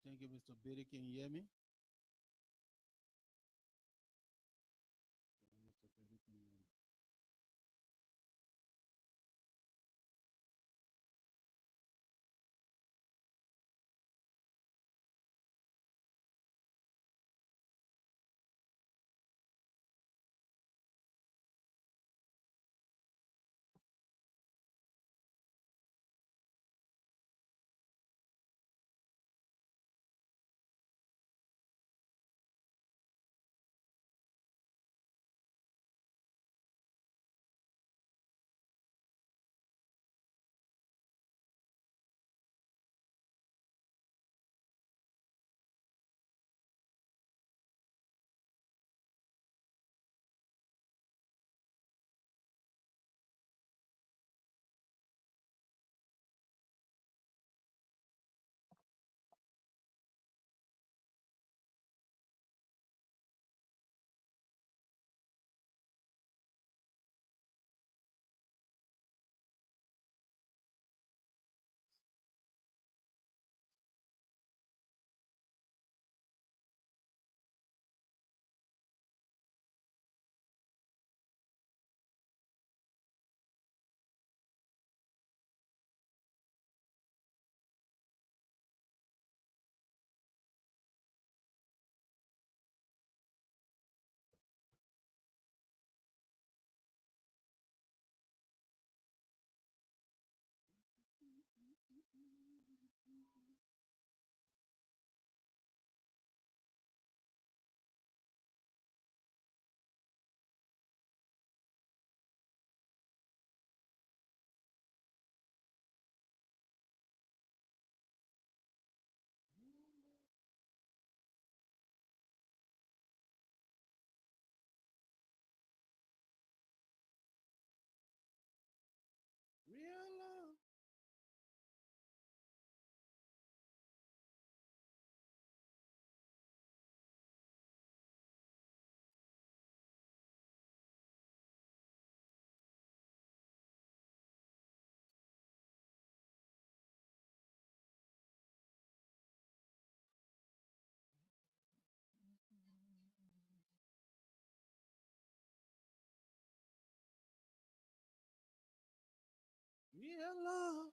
Thank you, Mr. Biddy. Can you hear me? Mr. Biddy, can you hear me? Real love. Real love.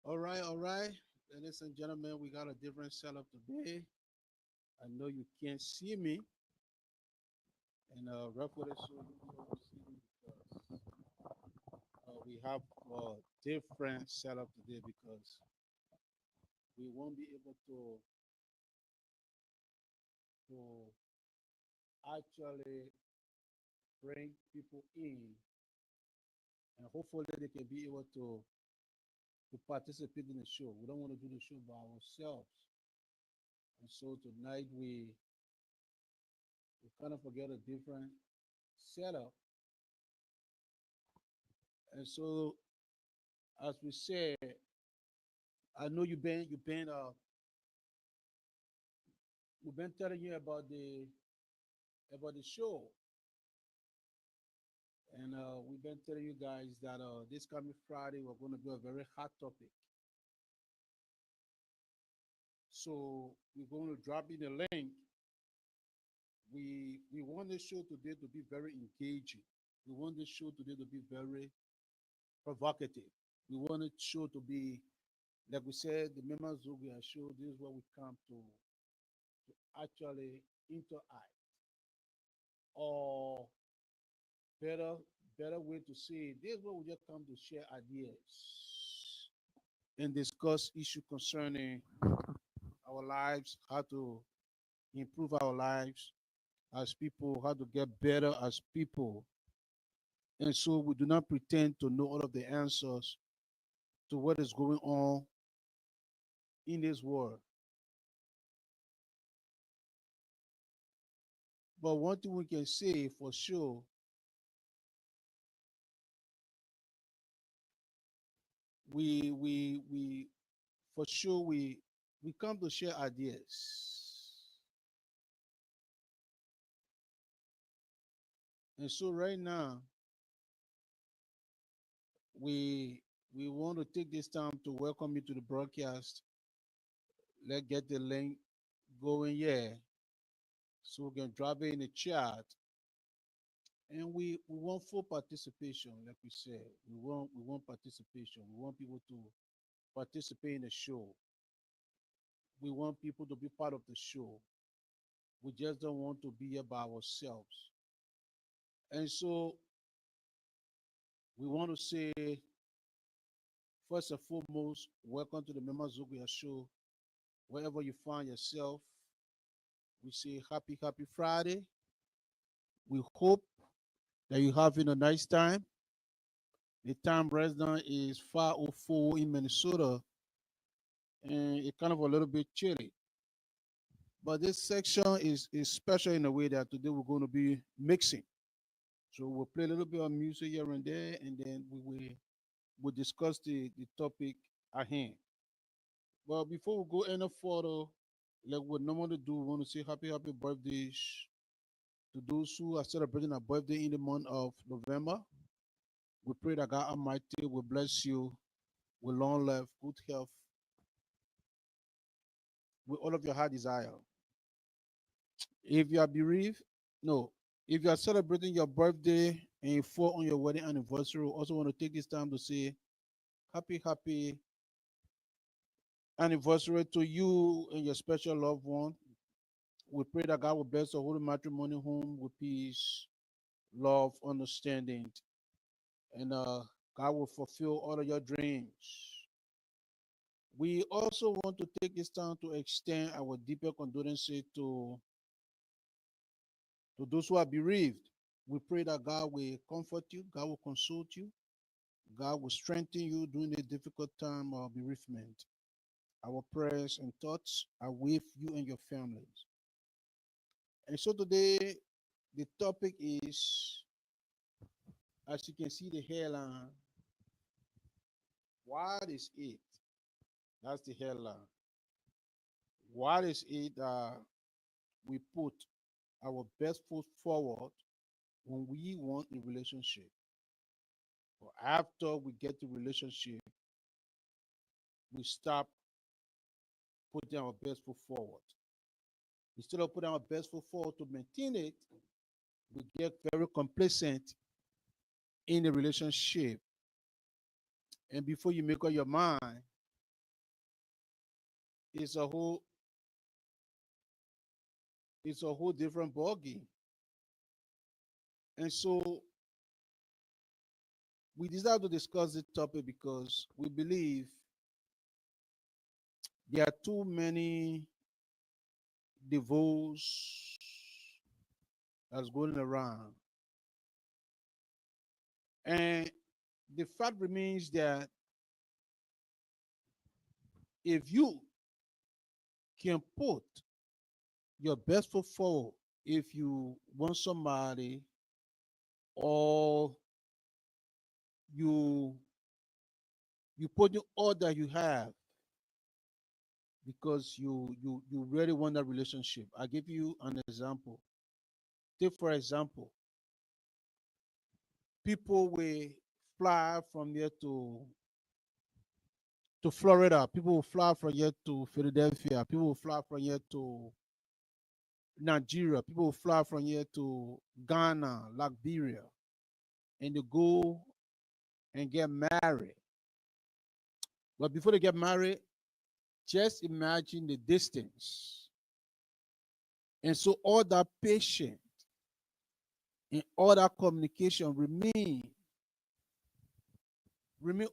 All right. Ladies and gentlemen, we got a different setup today. I know you can't see me, and rightfully so, you be able to see me because we have a different setup today because we won't be able to actually bring people in, and hopefully they can be able to participate in the show. We don't want to do the show by ourselves, and so tonight we kind of forget a different setup. And so, as we said, I know we've been telling you about the show, and we've been telling you guys that this coming Friday we're going to do a very hot topic. So we're going to drop in the link. We want this show today to be very engaging. We want this show today to be very provocative. We want the show to be, like we said, the Mema Zogia show. This is where we come to actually interact, or better better way to say it, this is where we just come to share ideas and discuss issues concerning our lives, how to improve our lives as people, how to get better as people. And so we do not pretend to know all of the answers to what is going on in this world. But one thing we can say for sure, we for sure we come to share ideas. And so right now we want to take this time to welcome you to the broadcast. Let's get the link going, yeah, so we can drop it in the chat. And we want full participation, like we said. We want participation. We want people to participate in the show. We want people to be part of the show. We just don't want to be here by ourselves. And so we want to say, first and foremost, welcome to the Mema Zuguya show. Wherever you find yourself, we say happy Friday. We hope that you're having a nice time. The time right now is 5:04 in Minnesota, and it's kind of a little bit chilly. But this section is special in a way that today we're going to be mixing. So we'll play a little bit of music here and there, and then we'll discuss the topic at hand. But before we go any further, like we normally do, we want to say happy birthday to those who are celebrating a birthday in the month of November. We pray that God Almighty will bless you with long life, good health, with all of your heart desire. If you are bereaved, no. If you are celebrating your birthday and you fall on your wedding anniversary, we also want to take this time to say happy anniversary to you and your special loved one. We pray that God will bless the holy matrimony home with peace, love, understanding, and God will fulfill all of your dreams. We also want to take this time to extend our deeper condolences to those who are bereaved. We pray that God will comfort you, God will console you, God will strengthen you during the difficult time of bereavement. Our prayers and thoughts are with you and your families. And so today, the topic is, as you can see the hairline, what is it? That's the hairline. What is it that we put our best foot forward when we want a relationship? Or after we get the relationship, we stop putting our best foot forward. Instead of putting our best foot forward to maintain it, we get very complacent in the relationship. And before you make up your mind, it's a whole it's a whole different ballgame. And so we decided to discuss this topic because we believe there are too many divorce that's going around. And the fact remains that if you can put your best foot forward, if you want somebody, or you you put in all that you have because you really want that relationship. I give you an example. Take for example, people will fly from here to Florida. People will fly from here to Philadelphia. People will fly from here to Nigeria. People will fly from here to Ghana, Liberia, and they go and get married. But before they get married, just imagine the distance. And so all that patience and all that communication remain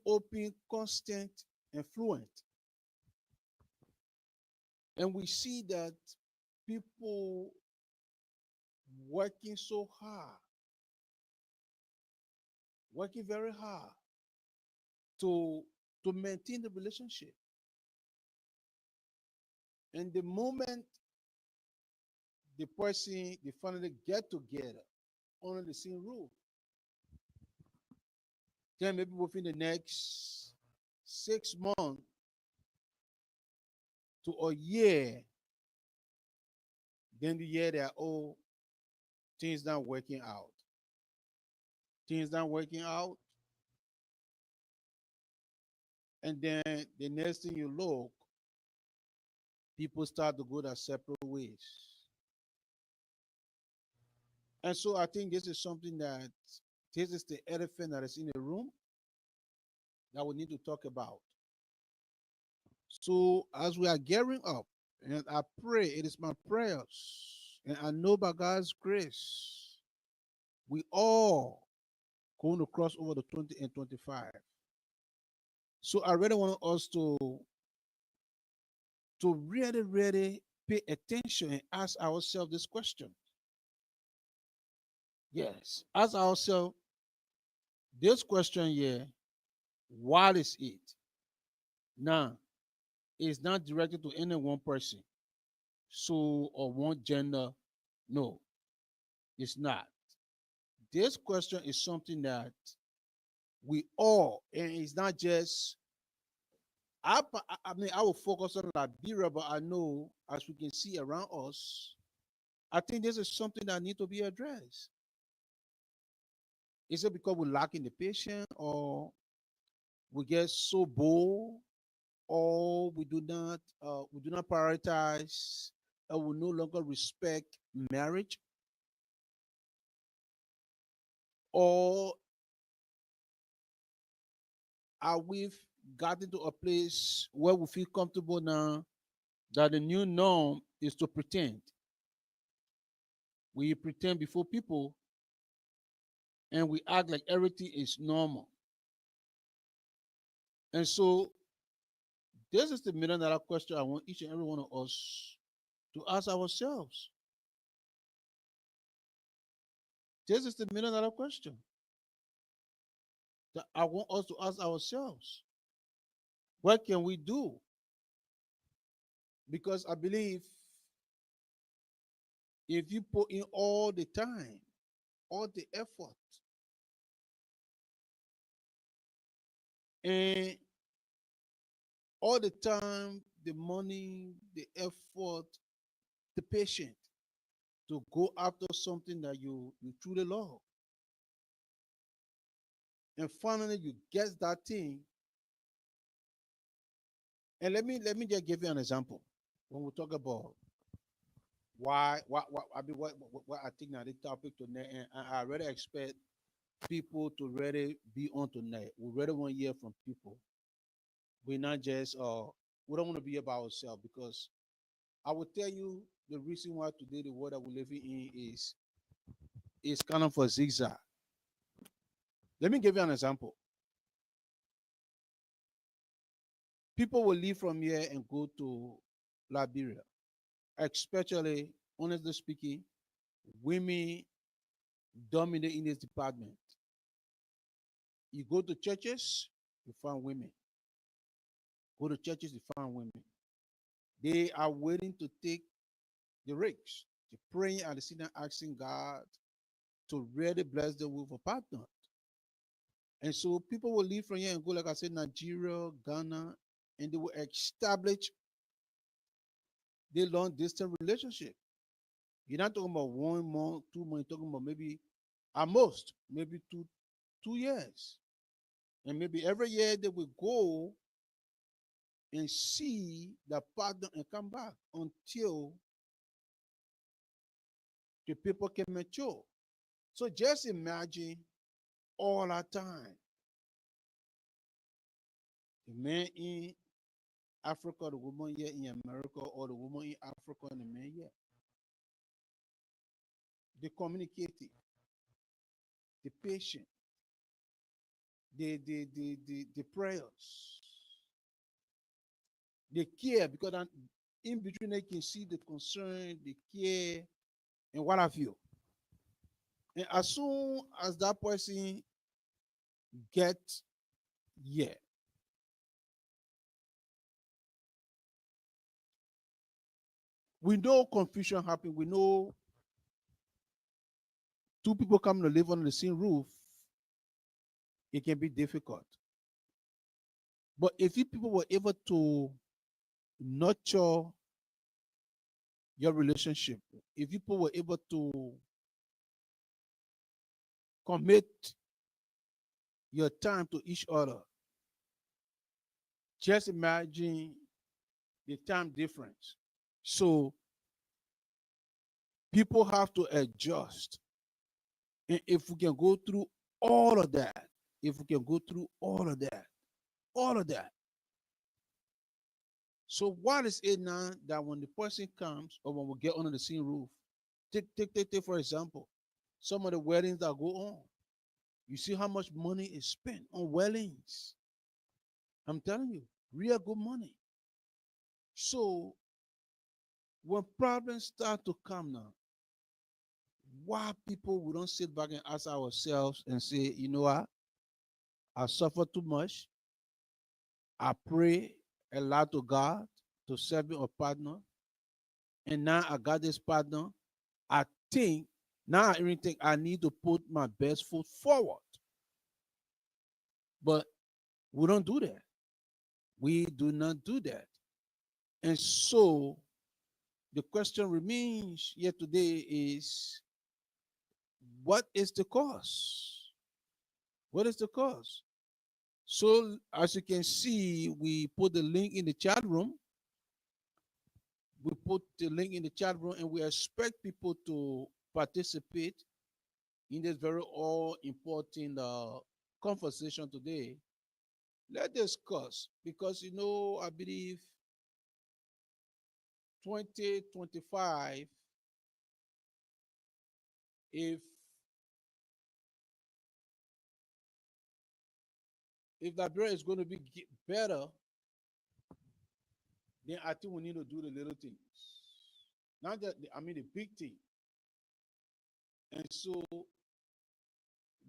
open, constant, and fluent. And we see that people working so hard, working very hard to to maintain the relationship. And the moment the person they finally get together under the same roof, then maybe within the next 6 months to a year, then the year that oh things not working out. Things not working out, and then the next thing you look, people start to go their separate ways. And so I think this is something that this is the elephant that is in the room that we need to talk about. So as we are gearing up, and I pray, it is my prayers, and I know by God's grace, we all going to cross over the 20 and 25. So I really want us to really, really pay attention and ask ourselves this question. Yes, ask ourselves this question here, what is it? Now, it's not directed to any one person, so or one gender. No, it's not. This question is something that we all, and it's not just I mean, I will focus on Liberia, but I know as we can see around us, I think this is something that need to be addressed. Is it because we're lacking the patience, or we get so bold, or we do not prioritize, or we no longer respect marriage, or are we gotten to a place where we feel comfortable now that the new norm is to pretend? We pretend before people and we act like everything is normal. And so this is the $1 million question I want each and every one of us to ask ourselves. This is the $1 million question that I want us to ask ourselves. What can we do? Because I believe if you put in all the time, all the effort, and all the time, the money, the effort, the patience to go after something that you truly love, and finally you get that thing. And let me just give you an example. When we talk about why what I mean what I think now the topic tonight, and I really expect people to really be on tonight. We really want to hear from people. We're not just we don't want to be about ourselves because I will tell you the reason why today the world that we're living in is kind of a zigzag. Let me give you an example. People will leave from here and go to Liberia, especially, honestly speaking, women dominate in this department. You go to churches, you find women. Go to churches, you find women. They are waiting to take the risks. They're praying and sitting asking God to really bless them with a partner. And so people will leave from here and go, like I said, Nigeria, Ghana, and they will establish their long distance relationship. You're not talking about 1 month, 2 months, you're talking about maybe at most, maybe 2 years. And maybe every year they will go and see the partner and come back until the people can mature. So just imagine all that time. The man in Africa, the woman here in America, or the woman in Africa and the man here. They communicated, the patient, the prayers, the care, because in between they can see the concern, the care, and what have you. And as soon as that person gets here, we know confusion happen. We know two people coming to live under the same roof, it can be difficult. But if you people were able to nurture your relationship, if you people were able to commit your time to each other, just imagine the time difference. So people have to adjust. And if we can go through all of that, if we can go through all of that. So what is it now that when the person comes or when we get under the same roof, take for example, some of the weddings that go on. You see how much money is spent on weddings. I'm telling you, real good money. So when problems start to come now, why people we don't sit back and ask ourselves and say, you know what, I suffer too much. I pray a lot to God to serve me a partner. And now I got this partner. I think now I even think I need to put my best foot forward. But we don't do that. We do not do that. And so the question remains here today is what is the cause? What is the cause? So as you can see, we put the link in the chat room. We put the link in the chat room and we expect people to participate in this very all important conversation today. Let's discuss because I believe 2025, if Liberia is going to be better, then I think we need to do the little things. Not that I mean the big thing. And so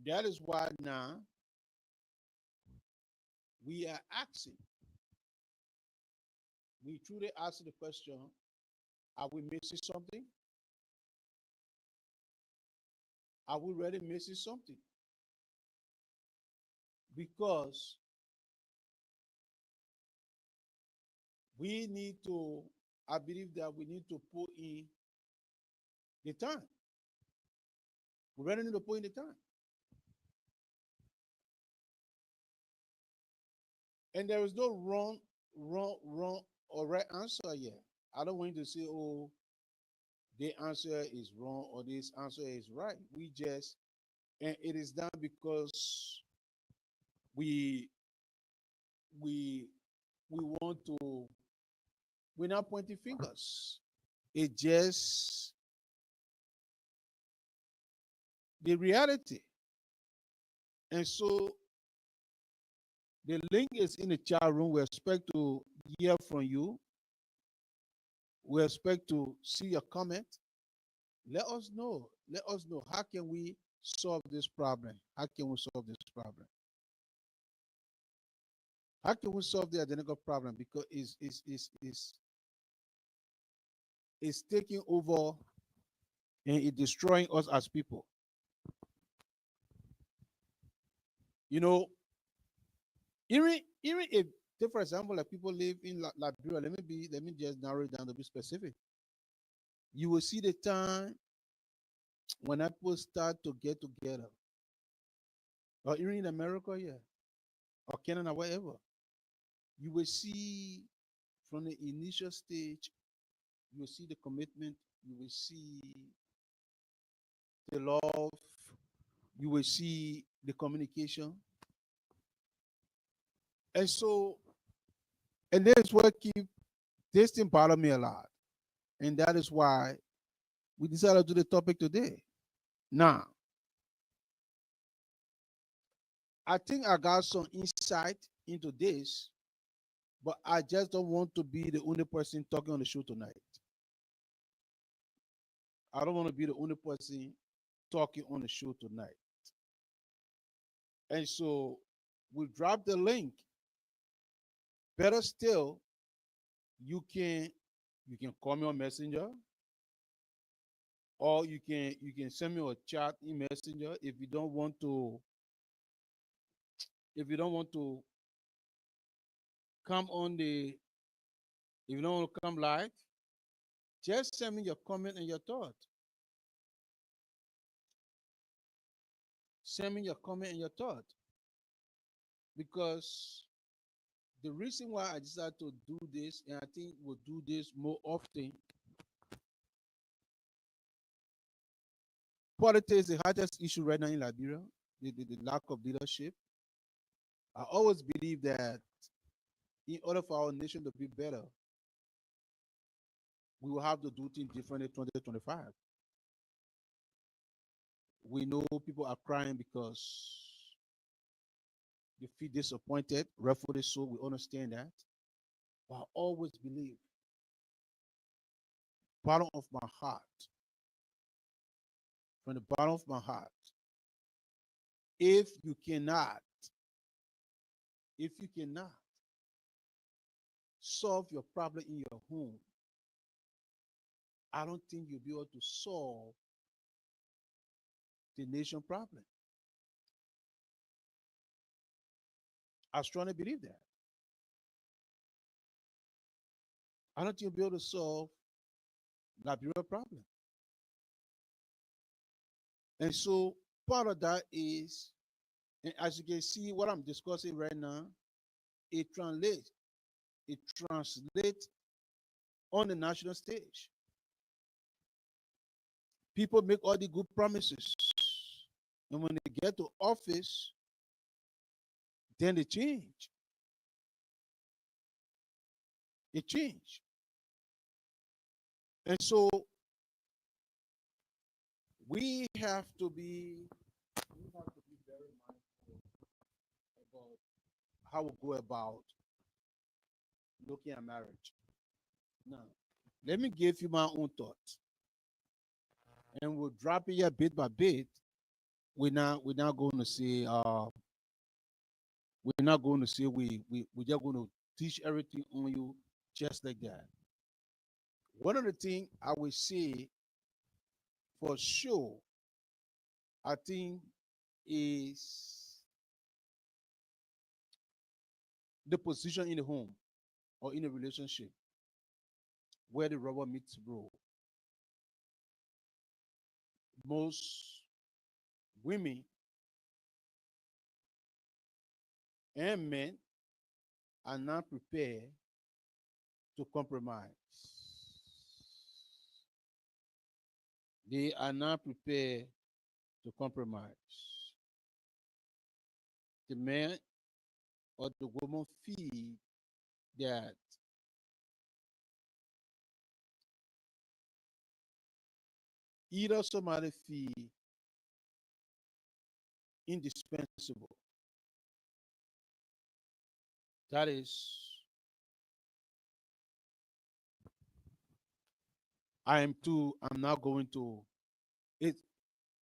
that is why now we are asking. We truly ask the question, are we missing something? Are we really missing something? Because we need to, I believe that we need to put in the time. We really need to put in the time. And there is no wrong or right answer yet. I don't want you to say, oh, the answer is wrong or this answer is right. We just, and it is done because we we we want to We're not pointing fingers. It's just the reality. And so the link is in the chat room. We expect to hear from you. We expect to see your comment. Let us know. Let us know, how can we solve this problem? How can we solve this problem? How can we solve the identical problem? Because it's taking over and it's destroying us as people. You know, even if, take for example, like people live in Liberia. Let me just narrow it down to be specific. You will see the time when people start to get together, or even in America, yeah, or Canada, wherever. You will see from the initial stage, you will see the commitment, you will see the love, you will see the communication. And so, and that's what keep this thing bother me a lot. And that is why we decided to do the topic today. Now, I think I got some insight into this, but I just don't want to be the only person talking on the show tonight. I don't want to be the only person talking on the show tonight. And so we drop the link. Better still, you can you can call me on Messenger, or you can send me a chat in Messenger. If you don't want to come on the if you don't want to come live, just send me your comment and your thought. Send me your comment and your thought. Because the reason why I decided to do this, and I think we'll do this more often, politics is the hardest issue right now in Liberia, the lack of leadership. I always believe that in order for our nation to be better, we will have to do things differently in 2025. We know people are crying because they feel disappointed, rightfully so. We understand that. But I always believe, bottom of my heart, from the bottom of my heart, if you cannot, if you cannot solve your problem in your home, I don't think you'll be able to solve the nation problem. I strongly believe that. I don't think you'll be able to solve Liberia problem. And so part of that is, and as you can see, what I'm discussing right now, it translates, it translates on the national stage. People make all the good promises. And when they get to office, then they change. They change. And so we have to be very mindful about how we go about looking at marriage. Now, let me give you my own thoughts. And we'll drop it here bit by bit. We're not going to say we're not going to say we're just going to teach everything on you just like that. One of the things I will say for sure, I think, is the position in the home or in a relationship where the rubber meets the road. Most women and men are not prepared to compromise. They are not prepared to compromise. The man or the woman feel that Either somebody feel indispensable. That is, I'm not going to, it,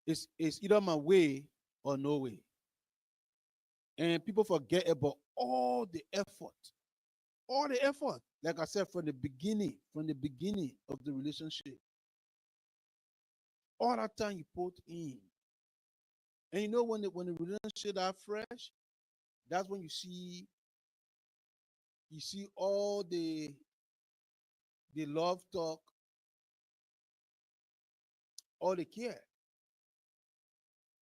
it's either my way or no way. And people forget about all the effort. Like I said, from the beginning of the relationship, all that time you put in. And you know when the relationship are fresh, that's when you see all the love talk, all the care.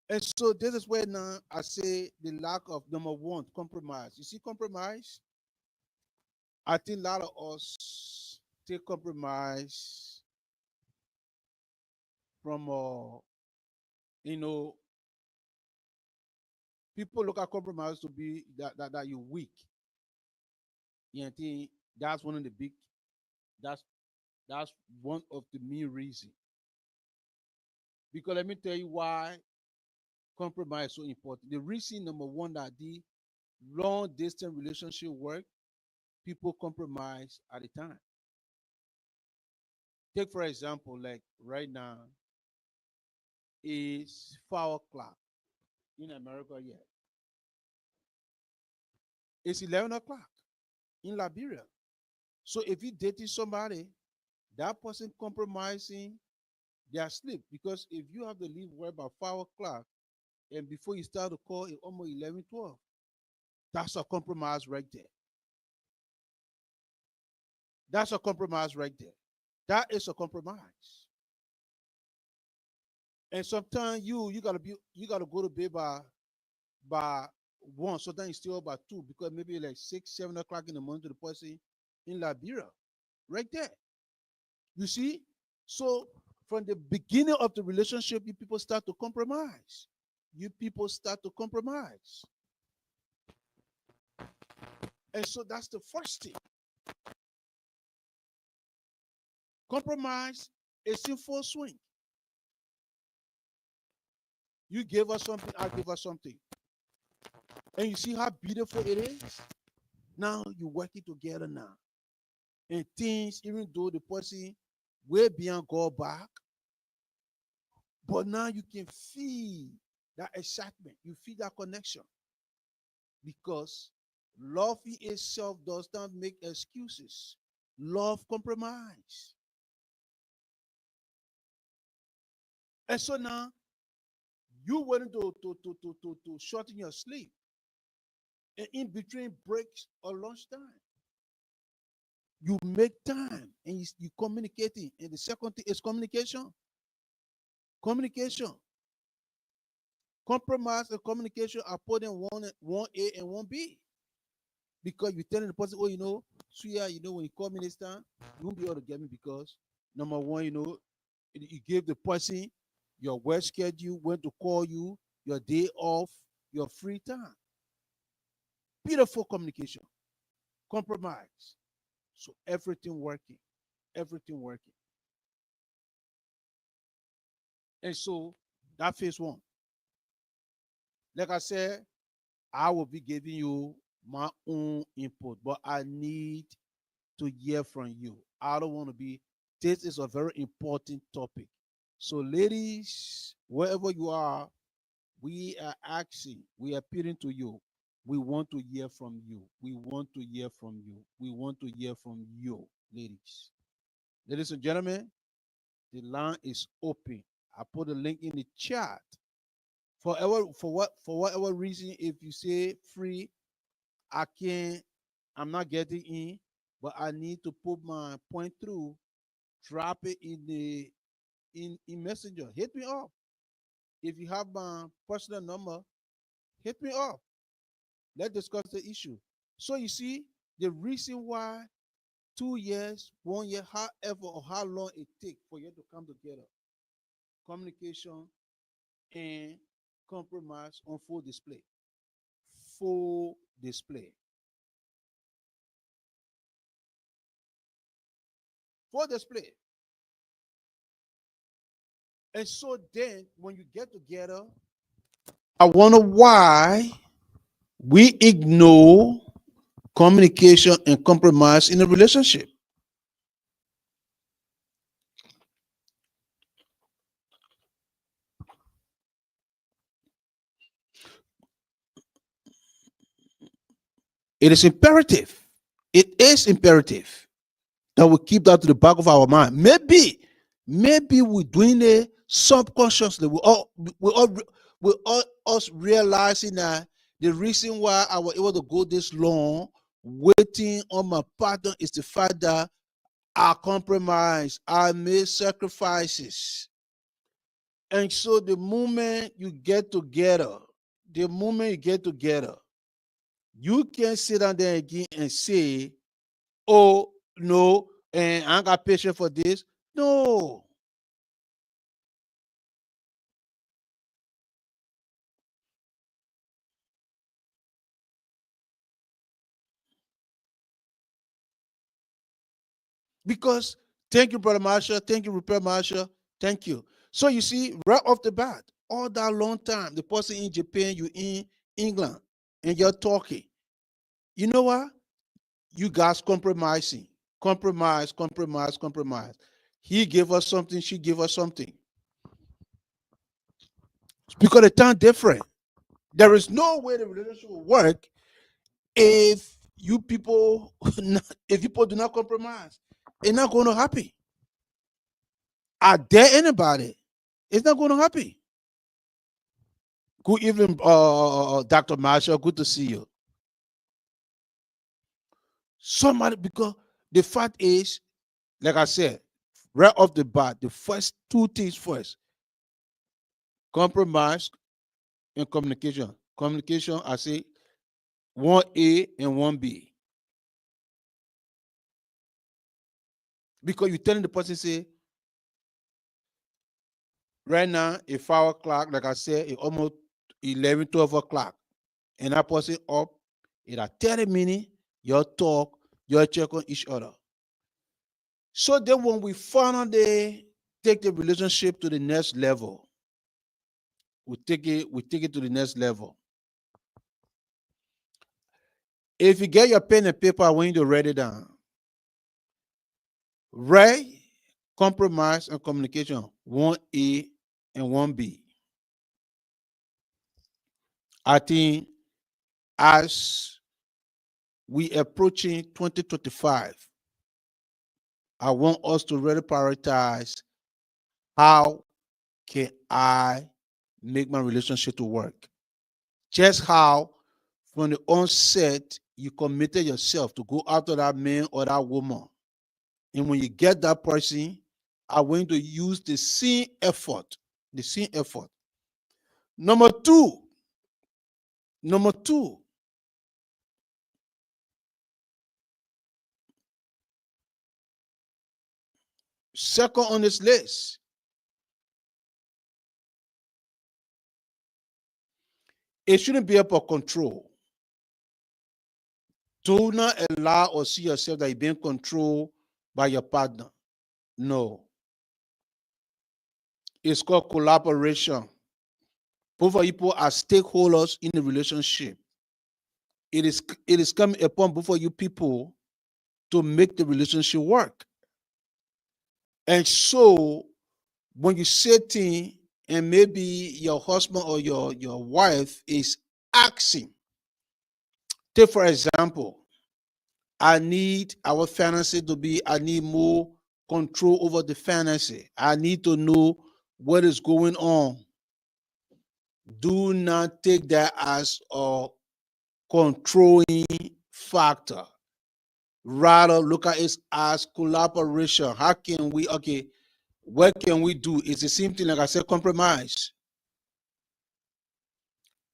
And so this is where now I say the lack of number one, compromise. You see, compromise, I think a lot of us take compromise from you know, people look at compromise to be that you're weak. You know, I think that's one of the big that's that's one of the main reasons. Because let me tell you why compromise is so important. The reason number one that the long distance relationship work, people compromise at the time. Take for example, like right now is 4 o'clock in America yet. It's 11 o'clock in Liberia. So if you dating somebody, that person compromising their sleep because if you have to leave work by 5 o'clock and before you start the call it's almost 11, 12, that's a compromise right there. That's a compromise right there. That is a compromise. And sometimes you gotta go to bed by one. Sometimes you still up by two because maybe like 6, 7 o'clock in the morning to the person in Liberia. Right there. You see? So from the beginning of the relationship, you people start to compromise. You people start to compromise. And so that's the first thing. Compromise is in full swing. You gave us something, I give us something. And you see how beautiful it is? Now you're working together now. And things, even though the person way beyond go back, but now you can feel that excitement. You feel that connection. Because love in itself does not make excuses. Love compromise. And so now you willing to shorten your sleep and in between breaks or lunchtime. You make time and you communicating. And the second thing is communication. Communication. Compromise and communication are put in one A and one B. Because you're telling the person, oh, sweetheart, when you call me this time, you won't be able to get me because number one, you gave the person your work schedule, when to call you, your day off, your free time. Beautiful communication. Compromise. So everything working. Everything working. And so that phase one. Like I said, I will be giving you my own input, but I need to hear from you. I don't want to be, this is a very important topic. So, ladies, wherever you are, we are asking, we are appealing to you. We want to hear from you. We want to hear from you. We want to hear from you, ladies. Ladies and gentlemen, the line is open. I put a link in the chat. For whatever reason, if you say free, I can't, I'm not getting in, but I need to put my point through, drop it in messenger. Hit me up. If you have my personal number, hit me up. Let's discuss the issue. So you see, the reason why 2 years, 1 year, however or how long it takes for you to come together, communication and compromise on full display. Full display. Full display. And so then when you get together, I wonder why we ignore communication and compromise in a relationship. It is imperative. It is imperative that we keep that to the back of our mind. Maybe we're doing it subconsciously. We all us realizing that the reason why I was able to go this long waiting on my partner is the fact that I compromise, I made sacrifices. And so the moment you get together, you can't sit down there again and say, oh, no, and I ain't got patience for this. No, because thank you, Brother Marshall. Thank you, Repair Marshall. Thank you. So you see, right off the bat, all that long time, the person in Japan, you in England, and you're talking. You know what? You guys compromising. Compromise. He gave us something, she gave us something. Because the time different. There is no way the relationship will work if you people if people do not compromise. It's not going to happen. I dare anybody. It's not going to happen. Good evening, Dr. Marshall. Good to see you. Somebody, because the fact is, like I said, right off the bat, the first two things first: compromise and communication. Communication, I say, one A and one B. Because you're telling the person, say, right now, it's 5 o'clock, like I said, it's almost 11, 12 o'clock. And that person up in a 30 minutes, you talk, you check on each other. So then when we finally take the relationship to the next level, we take it to the next level. If you get your pen and paper, I want you to write it down. Write compromise and communication, one A and one B. I think as we approaching 2025, I want us to really prioritize how can I make my relationship to work. Just how from the onset you committed yourself to go after that man or that woman. And when you get that person, I'm going to use the same effort. The same effort. Number two, number two, second on this list, it shouldn't be up for control. Do not allow or see yourself that you're being controlled by your partner. No. It's called collaboration. Both of you are stakeholders in the relationship. It is coming upon both of you people to make the relationship work. And so when you sitting and maybe your husband or your wife is asking, take for example, I need our finances to be, I need more control over the finances. I need to know what is going on. Do not take that as a controlling factor. Rather, look at it as collaboration. How can we, okay, what can we do? It's the same thing, like I said, compromise.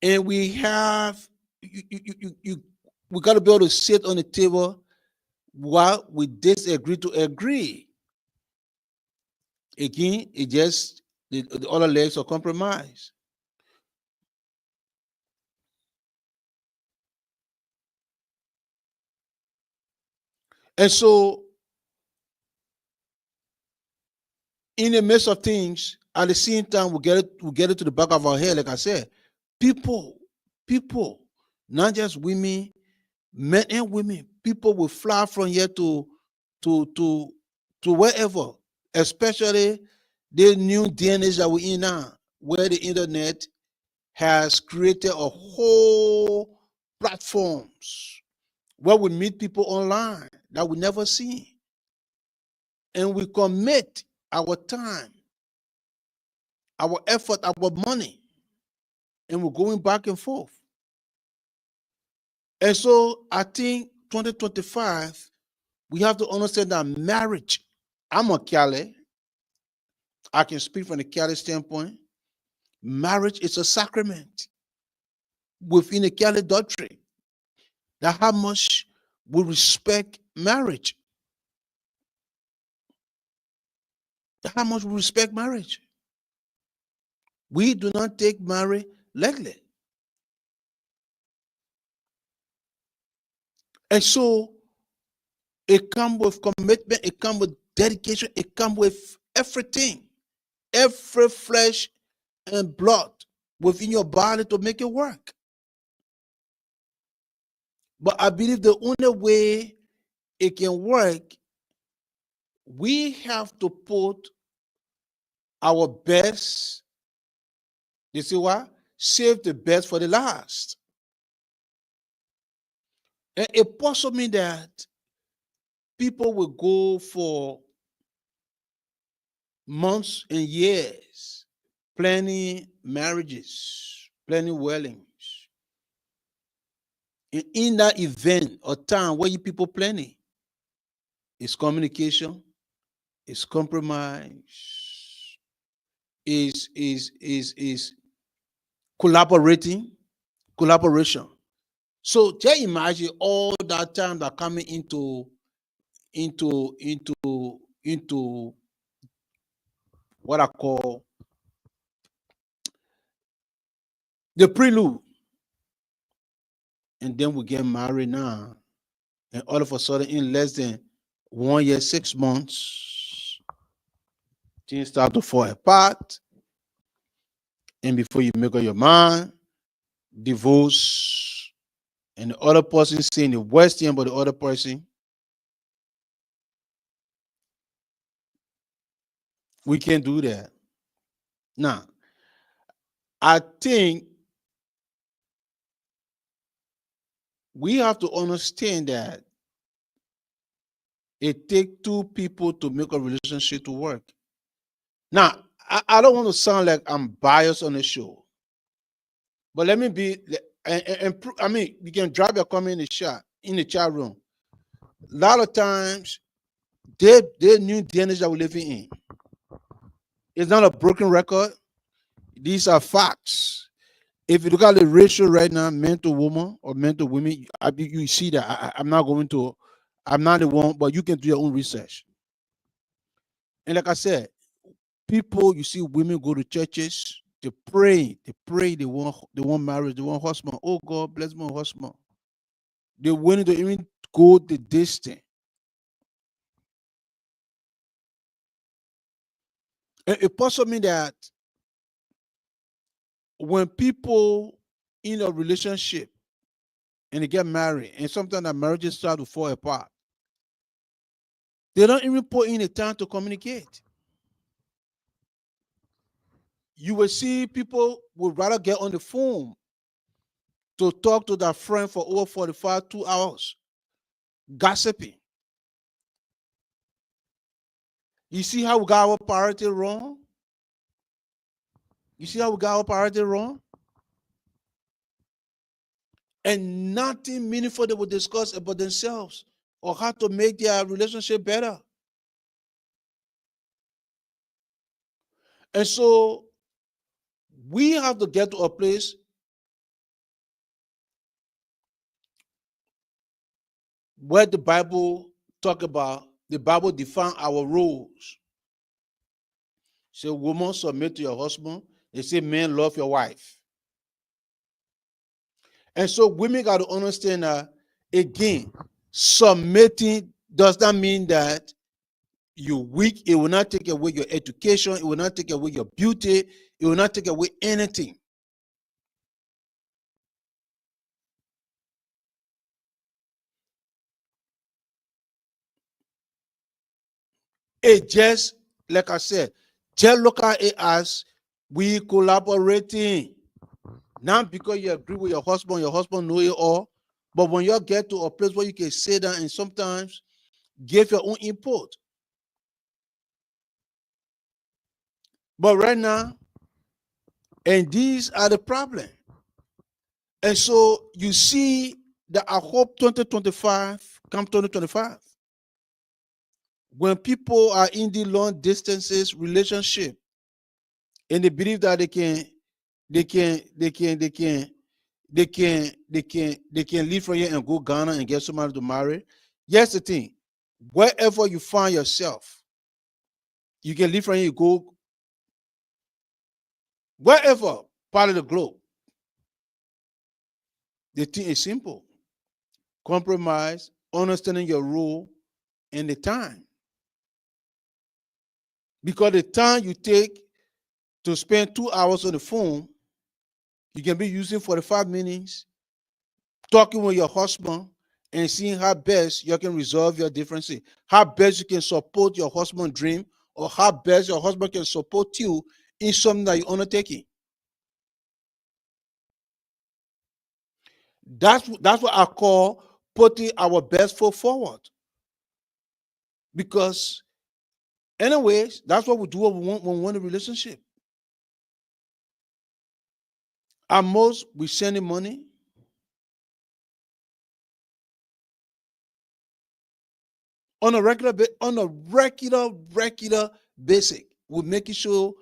And we have, we got to be able to sit on the table while we disagree to agree. Again, it just, the other legs of compromise. And so, in the midst of things, at the same time, we get it to the back of our head, like I said, people, people, not just women, men and women, people will fly from here to to to wherever, especially the new DNA that we're in now, where the internet has created a whole platforms where we meet people online that we never see, and we commit our time, our effort, our money, and we're going back and forth. And so I think 2025, we have to understand that marriage, I'm a Cali, I can speak from the Cali standpoint. Marriage is a sacrament within the Cali doctrine. That how much we respect marriage. That how much we respect marriage. We do not take marriage lightly. And so it comes with commitment, it comes with dedication, it comes with everything, every flesh and blood within your body to make it work. But I believe the only way it can work, we have to put our best, you see what? Save the best for the last. And it possibly means that people will go for months and years planning marriages, planning weddings. And in that event or time where you people planning, it's communication, it's compromise, is collaborating, collaboration. So just imagine all that time that coming into what I call the prelude, and then we get married now, and all of a sudden, in less than 1 year, 6 months, things start to fall apart, and before you make up your mind, divorce, and the other person saying the worst thing about the other person. We can't do that. Now, I think we have to understand that it takes two people to make a relationship to work. Now, I don't want to sound like I'm biased on the show, but let me be. I mean, you can drop your comment in the chat room. A lot of times, they new DNA that we're living in. It's not a broken record. These are facts. If you look at the ratio right now, men to woman or men to women, you see that. I'm not going to. I'm not the one, but you can do your own research. And like I said, people, you see women go to churches, they pray, they want marriage, they want husband. Oh God, bless my husband. They're willing to even go the distance. And it possibly means that when people in a relationship and they get married, and sometimes the marriages start to fall apart, they don't even put in the time to communicate. You will see people would rather get on the phone to talk to their friend for over 45, 2 hours, gossiping. You see how we got our priority wrong? You see how we got our priority wrong? And nothing meaningful they will discuss about themselves or how to make their relationship better. And so we have to get to a place where the Bible talk about, the Bible define our roles. Say, woman, submit to your husband. They say, men, love your wife. And so women got to understand that, again, submitting does not mean that you weak. It will not take away your education. It will not take away your beauty. It will not take away anything. It just, like I said, just look at it as we collaborating. Not because you agree with your husband know it all, but when you get to a place where you can sit down and sometimes give your own input. But right now, and these are the problem. And so you see that I hope 2025, come 2025, when people are in the long distances relationship and they believe that they can, they can, they can, they can leave from here and go Ghana and get somebody to marry. Here's the thing: wherever you find yourself, you can leave from here, go wherever part of the globe. The thing is simple: compromise, understanding your role, and the time. Because the time you take to spend 2 hours on the phone, you can be using 45 minutes talking with your husband and seeing how best you can resolve your differences, how best you can support your husband's dream, or how best your husband can support you in something that you're undertaking. That's what I call putting our best foot forward. Because, anyways, that's what we do when we want a relationship. At most, we sending money. On a regular basic. We're making sure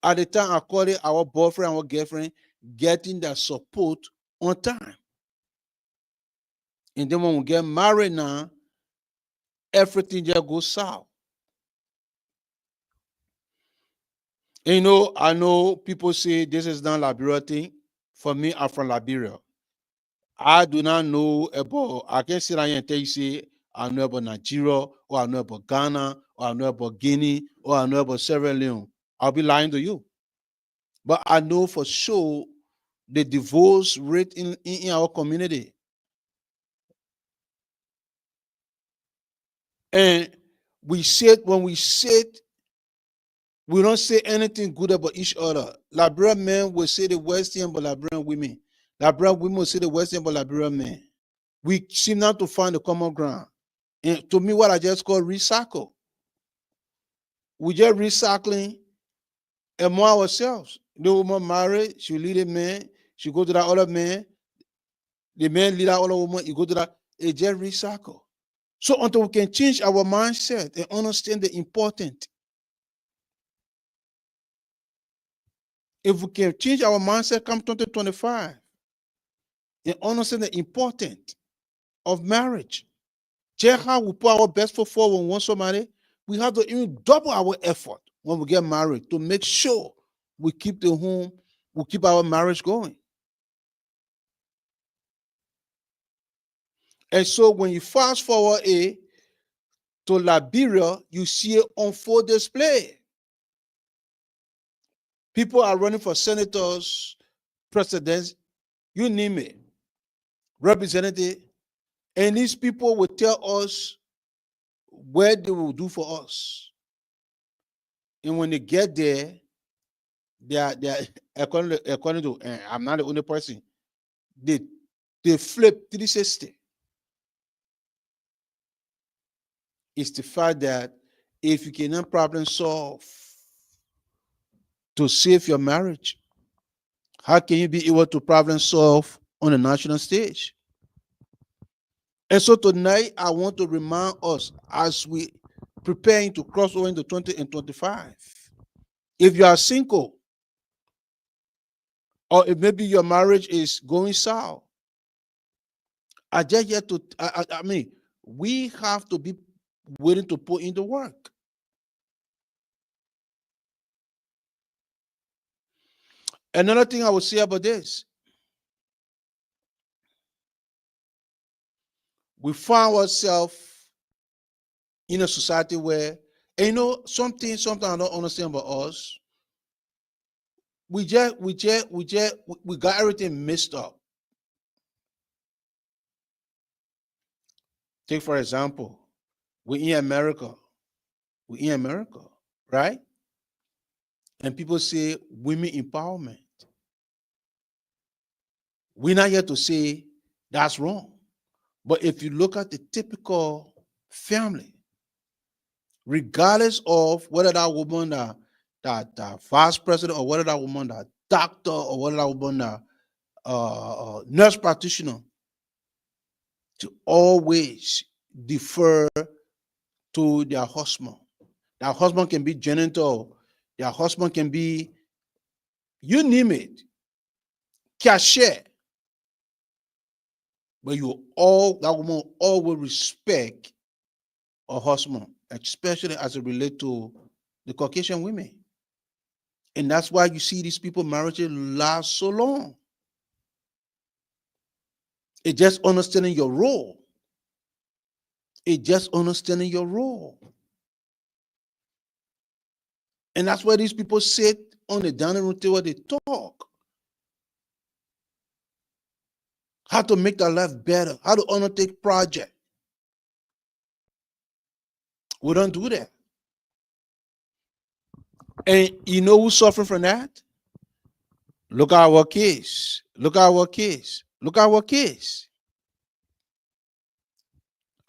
at the time I call it our boyfriend, our girlfriend, getting that support on time. And then when we get married now, everything just goes south. And I know people say this is not Liberia thing. For me, I'm from Liberia. I do not know about, I can't sit down here and tell you, say, I know about Nigeria, or I know about Ghana, or I know about Guinea, or I know about Sierra Leone. I'll be lying to you. But I know for sure the divorce rate in our community. And when we sit, we don't say anything good about each other. Liberian men will say the worst thing about Liberian women. Liberian women will say the worst thing about Liberian men. We seem not to find the common ground. And to me, what I just call recycle. We just recycling among ourselves. The woman married, she lead a man, she go to that other man, the man lead that other woman, you go to that, it just recycle. So until we can change our mindset and understand the important, if we can change our mindset come 2025 and understand the importance of marriage, check how we put our best foot forward when we want somebody, we have to even double our effort when we get married to make sure we keep the home, we keep our marriage going. And so when you fast forward to Liberia, you see it on full display. People are running for senators, presidents, you name it, representative, and these people will tell us what they will do for us. And when they get there, they are according to I'm not the only person. They flip 360. It's the fact that if you cannot problem solve to save your marriage, how can you be able to problem solve on a national stage? And so tonight, I want to remind us as we preparing to cross over into 2025. If you are single, or if maybe your marriage is going south, I just yet to, I mean, we have to be willing to put in the work. Another thing I would say about this, we find ourselves in a society where And something I don't understand about us. We got everything messed up. Take for example, we in America. We in America, right? And people say women empowerment. We're not here to say that's wrong. But if you look at the typical family, regardless of whether that woman that vice president, or whether that woman that doctor, or whether that woman that nurse practitioner, to always defer to their husband. Their husband can be janitor, their husband can be, you name it, cashier. But that woman all will respect her husband, especially as it relates to the Caucasian women. And that's why you see these people marriages last so long. It's just understanding your role. It's just understanding your role. And that's why these people sit on the dining room table, they talk. How to make their life better, how to undertake project. We don't do that. And you know who's suffering from that? Look at our kids. Look at our kids. Look at our kids.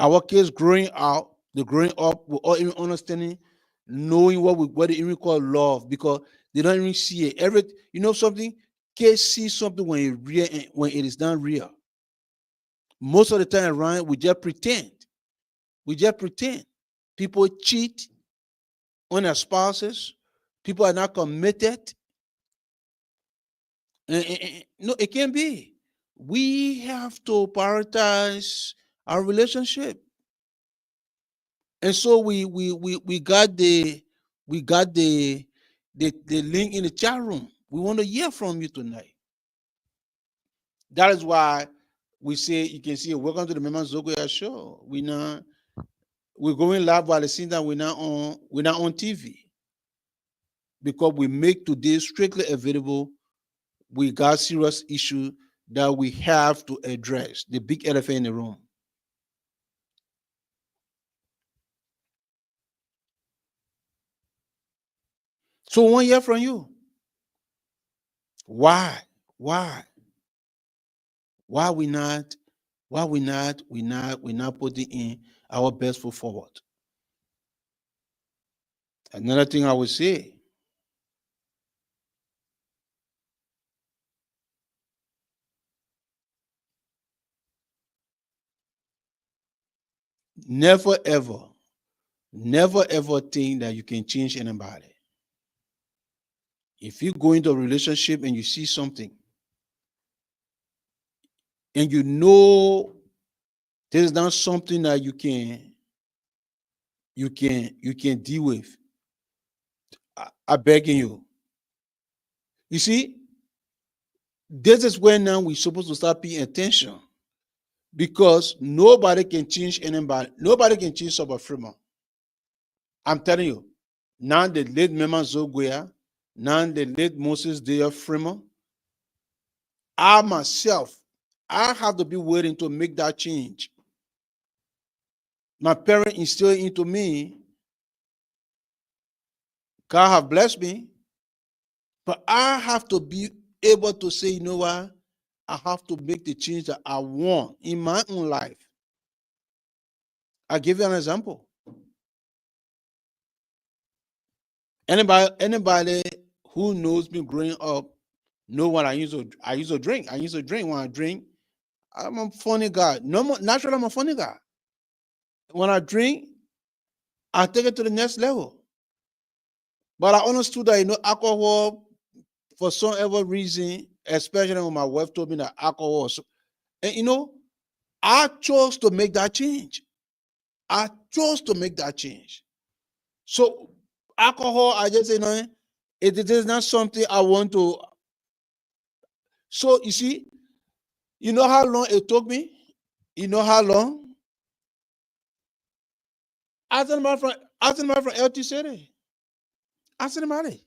Our kids growing out, they're growing up without even understanding, knowing what they even call love, because they don't even see it. Something, kids see something when it's real and when it is not real. Most of the time around, we just pretend. We just pretend. People cheat on their spouses. People are not committed. No, it can't be. We have to prioritize our relationship. And so we got the link in the chat room. We want to hear from you tonight. That is why we say, you can see, welcome to the Maima Goyah show. We're going live, while the same time we're not on TV, because we make today strictly available. We got serious issue that we have to address, the big elephant in the room. So 1 year from you. Why? Why? Why we not putting in our best foot forward? Another thing I would say, never ever think that you can change anybody. If you go into a relationship and you see something and you know this is not something that you can deal with, I beg you. You see, this is where now we're supposed to start paying attention, because nobody can change anybody. Nobody can change Sober Freeman. I'm telling you. Now the late Maima Goyah, now the late Moses Dale Freeman, I myself, I have to be willing to make that change. My parents instilled into me, God have blessed me, but I have to be able to say, you know what? I have to make the change that I want in my own life. I'll give you an example. Anybody who knows me growing up know what I used to drink. I used to drink. When I drink, I'm a funny guy. Naturally, I'm a funny guy. When I drink, I take it to the next level. But I understood that, alcohol, for some ever reason, especially when my wife told me that alcohol was, and I chose to make that change. I chose to make that change. So alcohol, I just say, no, it is not something I want to. So you see, you know how long it took me? You know how long? I tell my friend, Ask anybody from LT City. Ask anybody.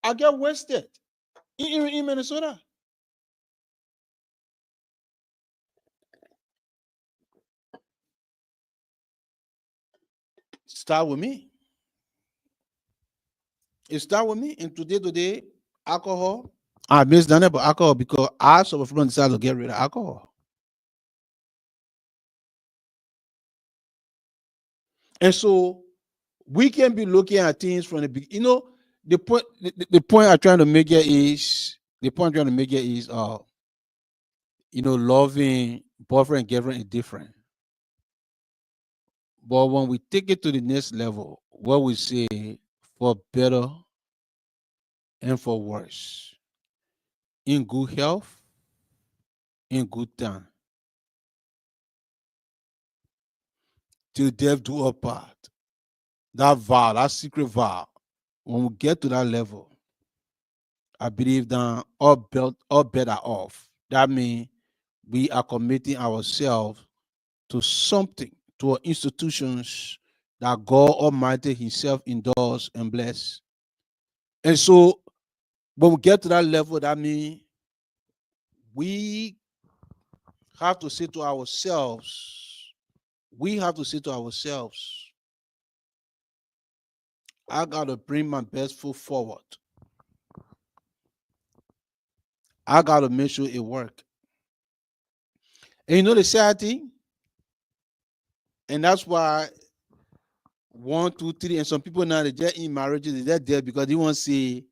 I get wasted in Minnesota. Start with me. It start with me. And today, alcohol. I miss done about alcohol because I suffer from decided to get rid of alcohol. And so we can be looking at things from the beginning. The point I'm trying to make here is loving boyfriend and girlfriend is different. But when we take it to the next level, what we say for better and for worse, in good health, in good time, till death do us part. That vow, that secret vow, when we get to that level, I believe that all better off. That means we are committing ourselves to something, to our institutions that God Almighty Himself endorse and bless. And so when we get to that level, that means we have to say to ourselves, I gotta bring my best foot forward. I gotta make sure it work. And you know the sad thing? And that's why 1, 2, 3, and some people now they just in marriages, they're there because they want to say,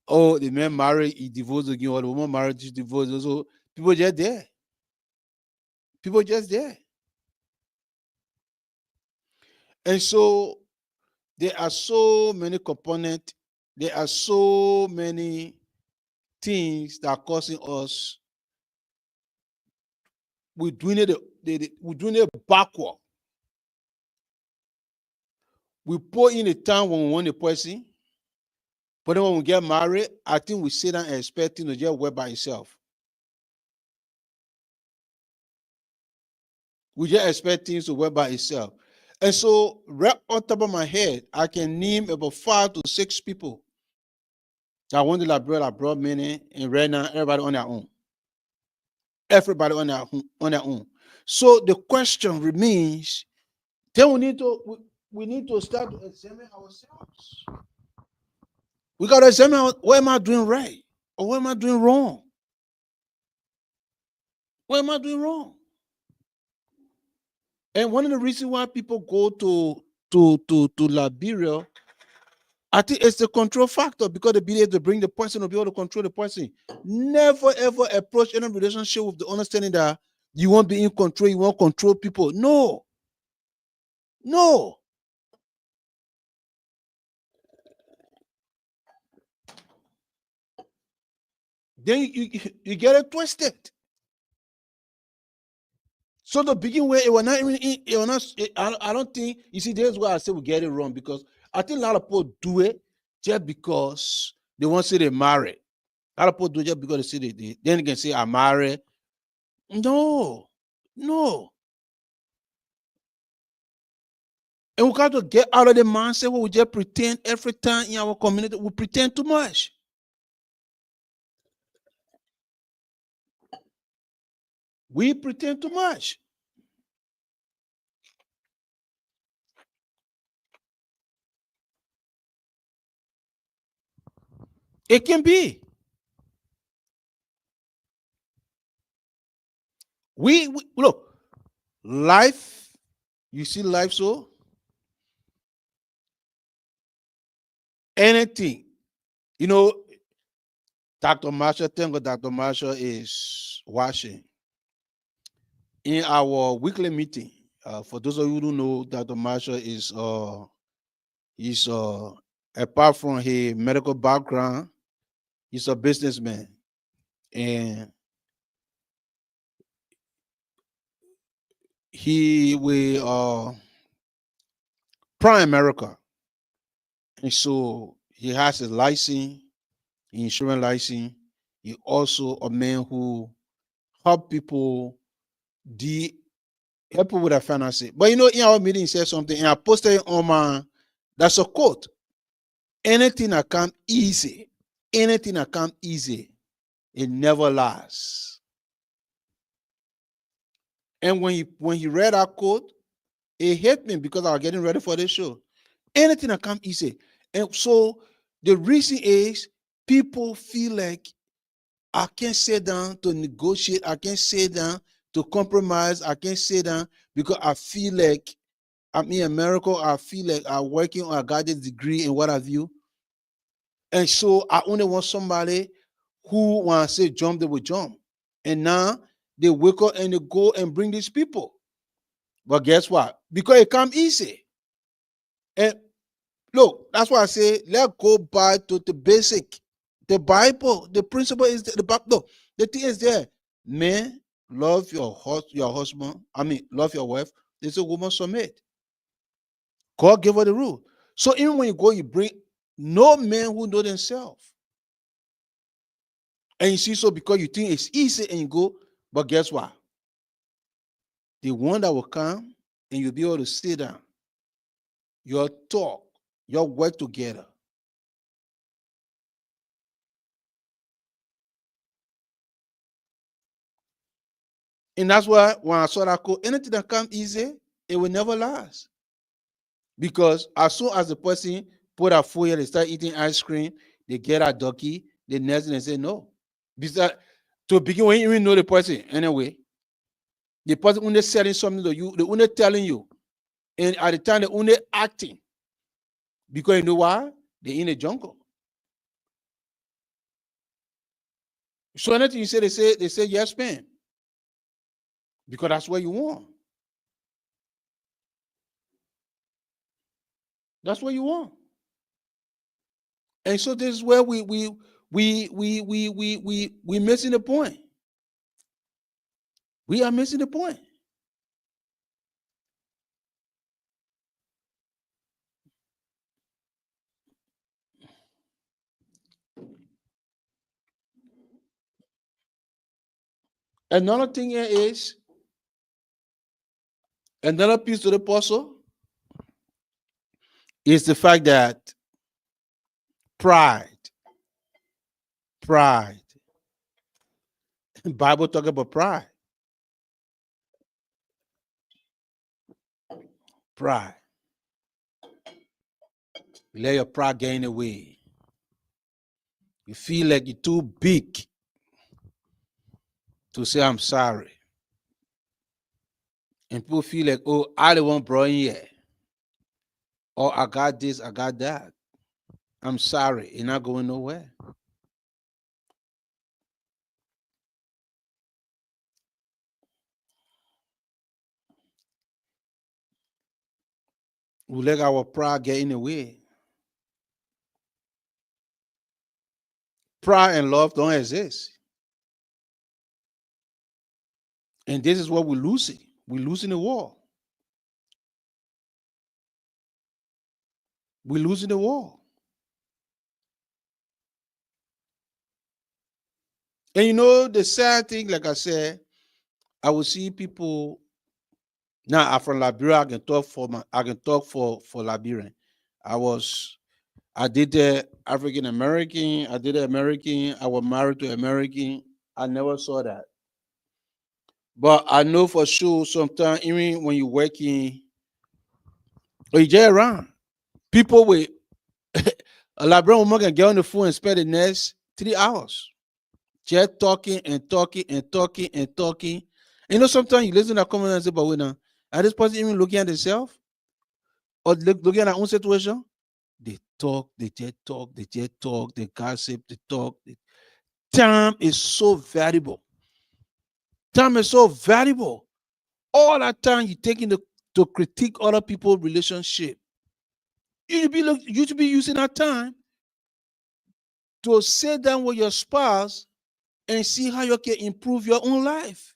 oh, the man married, he divorced again, or the woman married, she divorced. So people just there. People just there. And so there are so many components, there are so many things that are causing us. We're doing it backward. We put in the time when we want the person, but then when we get married, I think we sit down and expect things to just work by itself. We just expect things to work by itself. And so, right on top of my head, I can name about 5 to 6 people that want to brought many, and right now, everybody on their own. Everybody on their own. So the question remains, then we need to start to examine ourselves. We got to examine what am I doing right or what am I doing wrong? What am I doing wrong? And one of the reasons why people go to Liberia, I think it's the control factor because they be able to bring the person to be able to control the person. Never ever approach any relationship with the understanding that you won't be in control, you won't control people. No, no. Then you get it twisted. So the begin where it was not even it was not. I don't think you see. There's why I say we get it wrong because I think a lot of people do it just because they want to say they married. A lot of people do it just because they say they then they can say I'm married. No, no. And we got to get out of the mindset where we just pretend every time in our community. We pretend too much. We pretend too much. It can be. We look life. You see life so anything. You know, Dr. Marshall, thank God Dr. Marshall is watching. In our weekly meeting, for those of you who don't know, Dr. Marshall is apart from his medical background, he's a businessman. And he will Prime America. And so he has a license, insurance license. He also a man who help people help you with that fantasy. But you know, in our meeting, he said something, and I posted it on my. That's a quote. Anything that come easy, anything that come easy, it never lasts. And when he read that quote, it hit me because I was getting ready for this show. Anything that come easy, and so the reason is people feel like I can't sit down to negotiate. I can't sit down to compromise. I can't sit down because I feel like I'm in America. I feel like I'm working on a graduate degree and what have you. And so I only want somebody who want to say jump, they will jump. And now they wake up and they go and bring these people. But guess what? Because it come easy. And look, that's why I say let's go back to the basic. The Bible, the principle is the back. No, the thing is there. Man, love your husband. I mean, love your wife. There's a woman submit. God gave her the rule. So even when you go, you bring no man who know themselves. And you see, so because you think it's easy and you go, but guess what? The one that will come and you'll be able to sit down, your talk, your work together. And that's why when I saw that quote, anything that comes easy, it will never last. Because as soon as the person put a food here, they start eating ice cream, they get a ducky, the next thing they say no. Because to begin with, you even know the person anyway. The person only selling something to you, they only telling you. And at the time, they only acting. Because you know why? They in the jungle. So anything you say, they say yes, man. Because that's what you want. That's what you want. And so this is where we missing the point. We are missing the point. Another thing here is another piece to the puzzle is the fact that pride, pride. Bible talk about pride, pride. Let your pride get in the way. You feel like you're too big to say I'm sorry, and people feel like, oh, I the one brought in here, or I got this, I got that. I'm sorry, you're not going nowhere. We let our pride get in the way. Pride and love don't exist. And this is what we're losing. We're losing the war. We're losing the war. And you know, the sad thing, like I said, I will see people now. I'm from Liberia. I can talk for Liberian. I was I did the African American. I did the American. I was married to American. I never saw that. But I know for sure sometimes even when you're working or you get around, people with a Liberian woman can get on the phone and spend the next 3 hours just talking and talking and talking and talking. And you know, sometimes you listen to a comment and say, but wait now, are this person even looking at themselves or looking at their own situation? They talk, they just talk, they just talk, they gossip, they talk. Time is so valuable. Time is so valuable. All that time you taking to critique other people's relationship. You should be using that time to sit down with your spouse and see how you can improve your own life.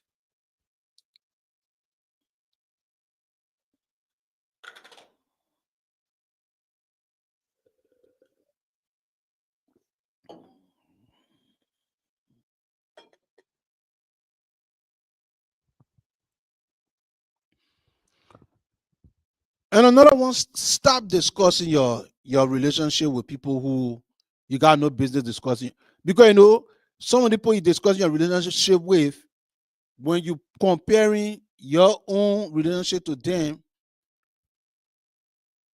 And another one, stop discussing your relationship with people who you got no business discussing. Because some of the people you discuss your relationship with, when you comparing your own relationship to them,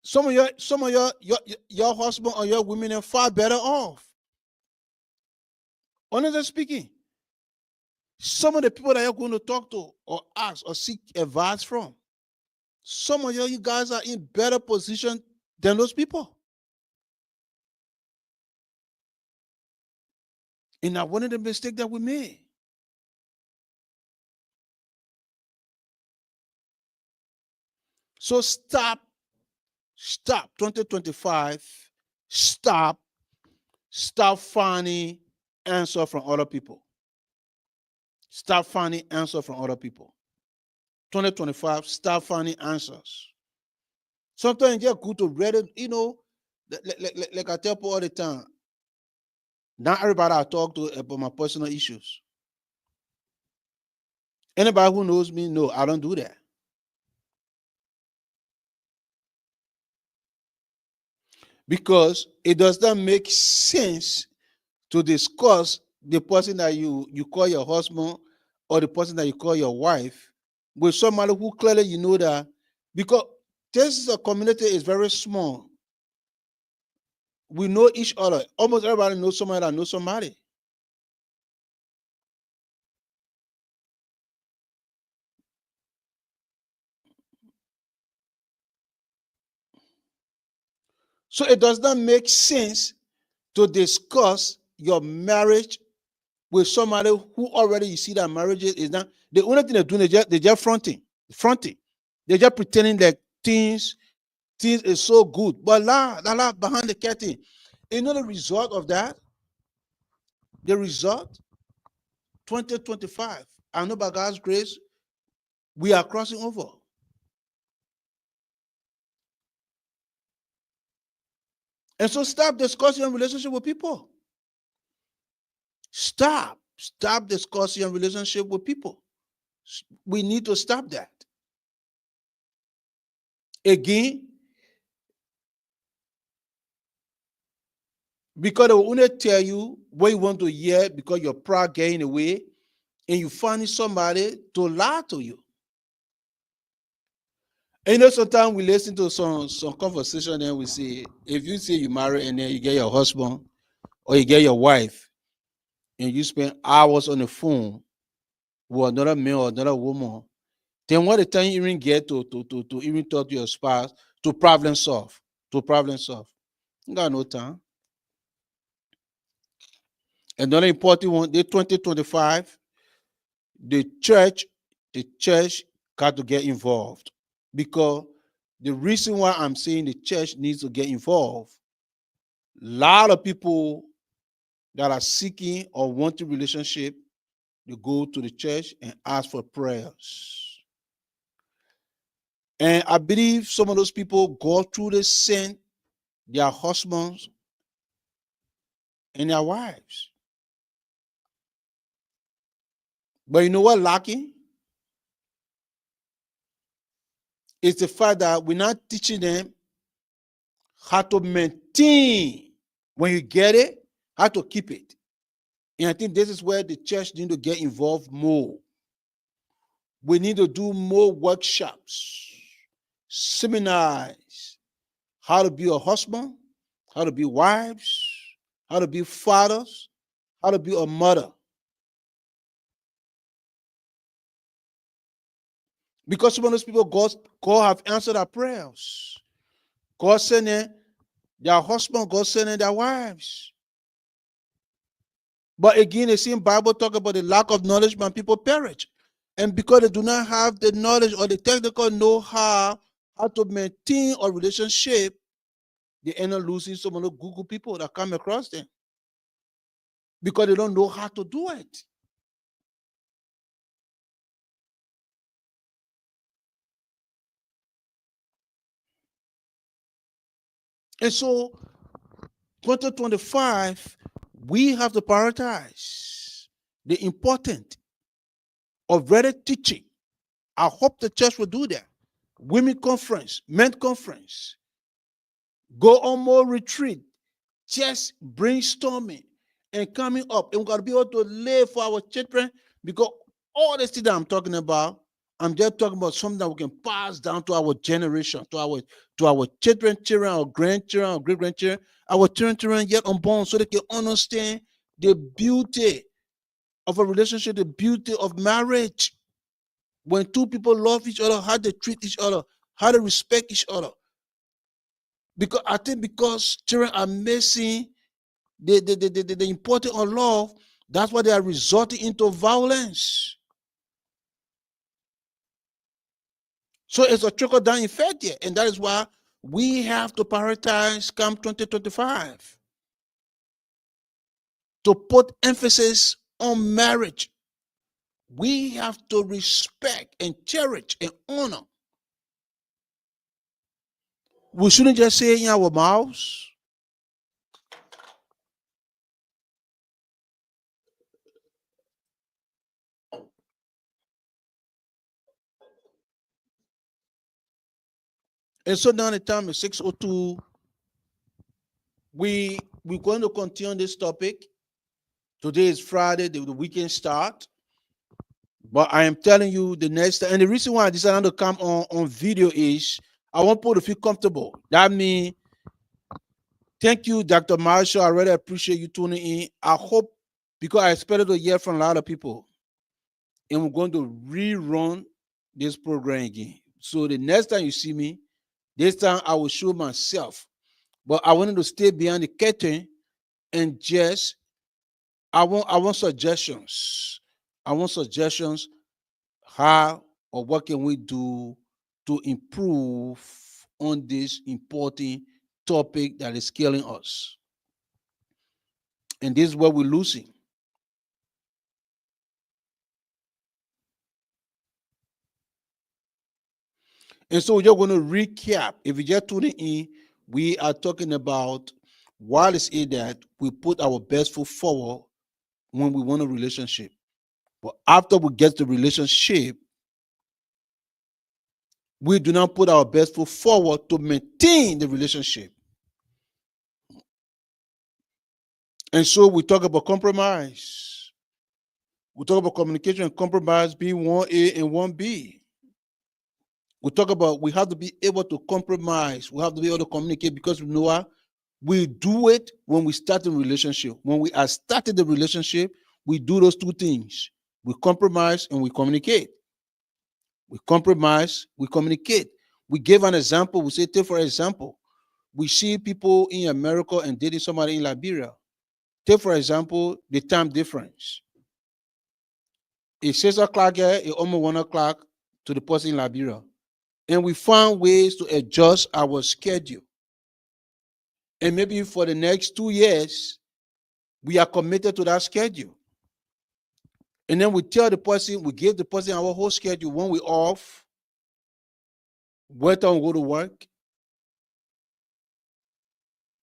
some of your husband or your women are far better off. Honestly speaking, some of the people that you're going to talk to or ask or seek advice from, some of you guys are in better position than those people. And now one of the mistakes that we made. So stop 2025, stop finding answer from other people. Stop finding answer from other people. 2025, start finding answers. Sometimes it's just good to read it, like I tell people all the time. Not everybody I talk to about my personal issues. Anybody who knows me, no, I don't do that. Because it does not make sense to discuss the person that you call your husband or the person that you call your wife with somebody who clearly you know that, because this is a community is very small. We know each other. Almost everybody knows somebody that knows somebody. So it does not make sense to discuss your marriage with somebody who already you see that marriage is not the only thing they're doing. They're just fronting. They're just pretending that things is so good, but la behind the curtain. The result of that. The result, 2025. I know by God's grace, we are crossing over. And so stop discussing your relationship with people. Stop discussing your relationship with people. We need to stop that. Again, because they will only tell you what you want to hear because your pride getting away, and you find somebody to lie to you. And sometimes we listen to some conversation and we say, if you say you marry and then you get your husband or you get your wife and you spend hours on the phone with another man or another woman, then what the time you even get to even talk to your spouse to problem solve. You got no time. Another important one, the 2025, the church got to get involved. Because the reason why I'm saying the church needs to get involved, a lot of people that are seeking or wanting relationship, they go to the church and ask for prayers. And I believe some of those people go through the sin, their husbands and their wives. But you know what lacking? It's the fact that we're not teaching them how to maintain when you get it, how to keep it. And I think this is where the church needs to get involved more. We need to do more workshops, seminars, how to be a husband, how to be wives, how to be fathers, how to be a mother. Because some of those people, God have answered our prayers. God sending their husband, God sending their wives. But again, the same Bible talk about the lack of knowledge when people perish. And because they do not have the knowledge or the technical know-how how to maintain a relationship, they end up losing some of the Google people that come across them. Because they don't know how to do it. And so 2025, we have to prioritize the important of better teaching. I hope the church will do that. women conference, men conference, go on more retreat, just brainstorming and coming up. And we got to be able to live for our children, because all the things that I'm talking about, I'm just talking about something that we can pass down to our generation, to our children, our grandchildren, our great grandchildren, our children yet unborn, so they can understand the beauty of a relationship, the beauty of marriage. When two people love each other, how they treat each other, how they respect each other. Because I think because children are missing the importance of love, that's why they are resorting into violence. So it's a trickle down effect here, and that is why we have to prioritize CAM 2025 to put emphasis on marriage. We have to respect and cherish and honor. We shouldn't just say in our mouths. And so now the time is 6:02. We're going to continue on this topic. Today is Friday, the weekend start. But I am telling you the next time, and the reason why I decided to come on video is I want people to feel comfortable. That means, thank you, Dr. Marshall. I really appreciate you tuning in. I hope, because I expected to hear from a lot of people, and we're going to rerun this program again. So the next time you see me, this time I will show myself. But I wanted to stay behind the curtain and just I want suggestions. I want suggestions how or what can we do to improve on this important topic that is killing us. And this is what we're losing. And so we're going to recap. If you just tuning in, we are talking about what is it that we put our best foot forward when we want a relationship. But after we get the relationship, we do not put our best foot forward to maintain the relationship. And so we talk about compromise. We talk about communication and compromise being 1A and 1B. We talk about we have to be able to compromise. We have to be able to communicate, because we know what? We do it when we start a relationship. When we are starting the relationship, we do those two things. We compromise and we communicate. We compromise, we communicate. We give an example. We say, take for example, we see people in America and dating somebody in Liberia. Take for example, the time difference. It's 6 o'clock here, it's almost 1 o'clock to the person in Liberia. And we found ways to adjust our schedule. And maybe for the next 2 years, we are committed to that schedule. And then we tell the person, we give the person our whole schedule when we're off, what time we go to work.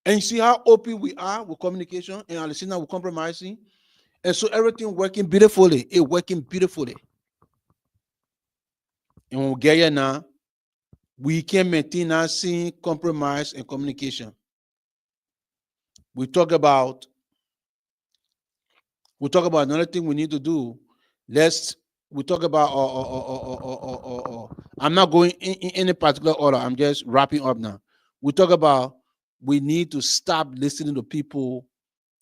And you see how open we are with communication, and at the same time we're compromising. And so everything working beautifully. It's working beautifully. And when we get here now, we can maintain our same compromise and communication. We talk about another thing we need to do. We talk about I'm not going in any particular order. I'm just wrapping up now. We talk about we need to stop listening to people,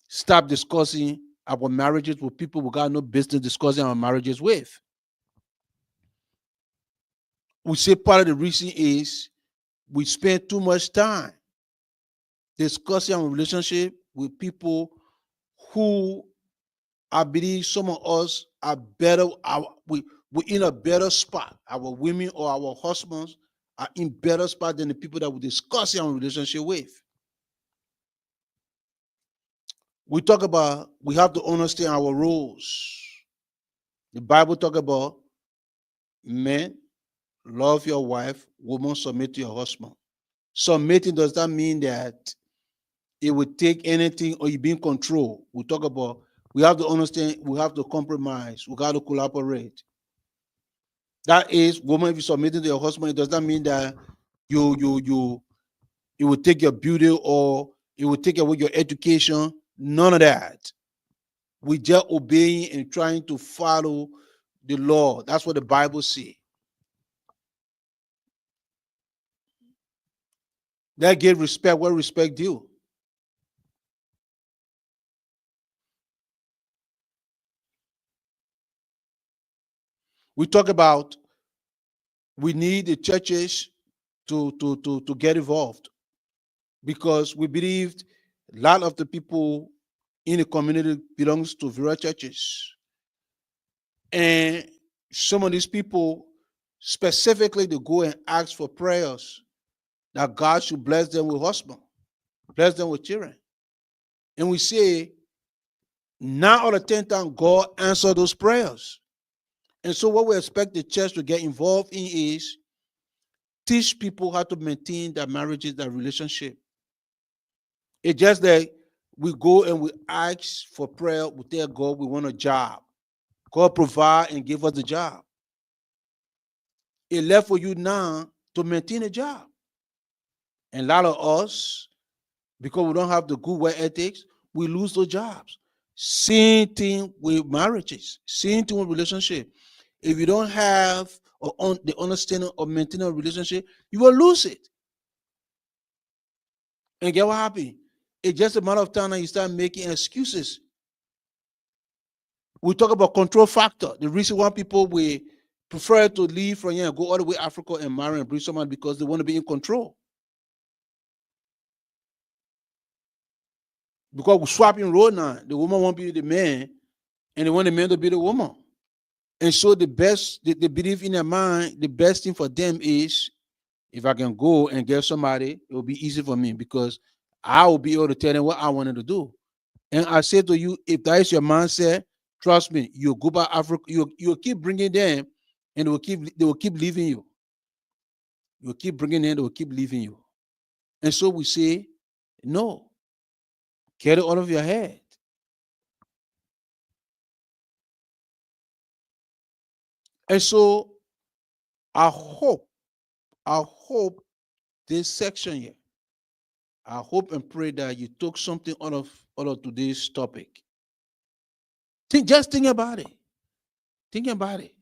stop discussing our marriages with people we got no business discussing our marriages with. We say part of the reason is we spend too much time discussing our relationship with people who I believe some of us are better. We're in a better spot. Our women or our husbands are in better spot than the people that we discuss our relationship with. We talk about we have to understand our roles. The Bible talk about men, love your wife, woman, submit to your husband. Submitting does not mean that it would take anything or you be in control. We talk about we have to understand, we have to compromise, we got to collaborate. That is, woman, if you submitting to your husband, it does not mean that you it will take your beauty or it will take away your education. None of that. We just obeying and trying to follow the law. That's what the Bible says. That give respect where respect due. We talk about we need the churches to get involved because we believed a lot of the people in the community belongs to various churches. And some of these people specifically they go and ask for prayers that God should bless them with husband, bless them with children. And we say 9 out of 10 times God answer those prayers. And so what we expect the church to get involved in is teach people how to maintain their marriages, their relationship. It's just that we go and we ask for prayer, we tell God we want a job. God provide and give us the job. It left for you now to maintain a job. And a lot of us, because we don't have the good work ethics, we lose those jobs. Same thing with marriages, same thing with relationship. If you don't have the understanding of maintaining a relationship, you will lose it. And get what happened? It's just a matter of time that you start making excuses. We talk about control factor. The reason why people will prefer to leave from here and go all the way to Africa and marry and bring someone because they want to be in control. Because we're swapping role now. The woman won't be the man, and they want the man to be the woman. And so the best, they believe in their mind, the best thing for them is if I can go and get somebody, it will be easy for me because I will be able to tell them what I wanted to do. And I say to you, if that is your mindset, trust me, you'll go back Africa, you'll keep bringing them, and they will keep leaving you. You'll keep bringing them, they will keep leaving you. And so we say, no, get it out of your head. And so I hope, I hope this section here, I hope and pray that you took something out of today's topic. Just think about it. Think about it.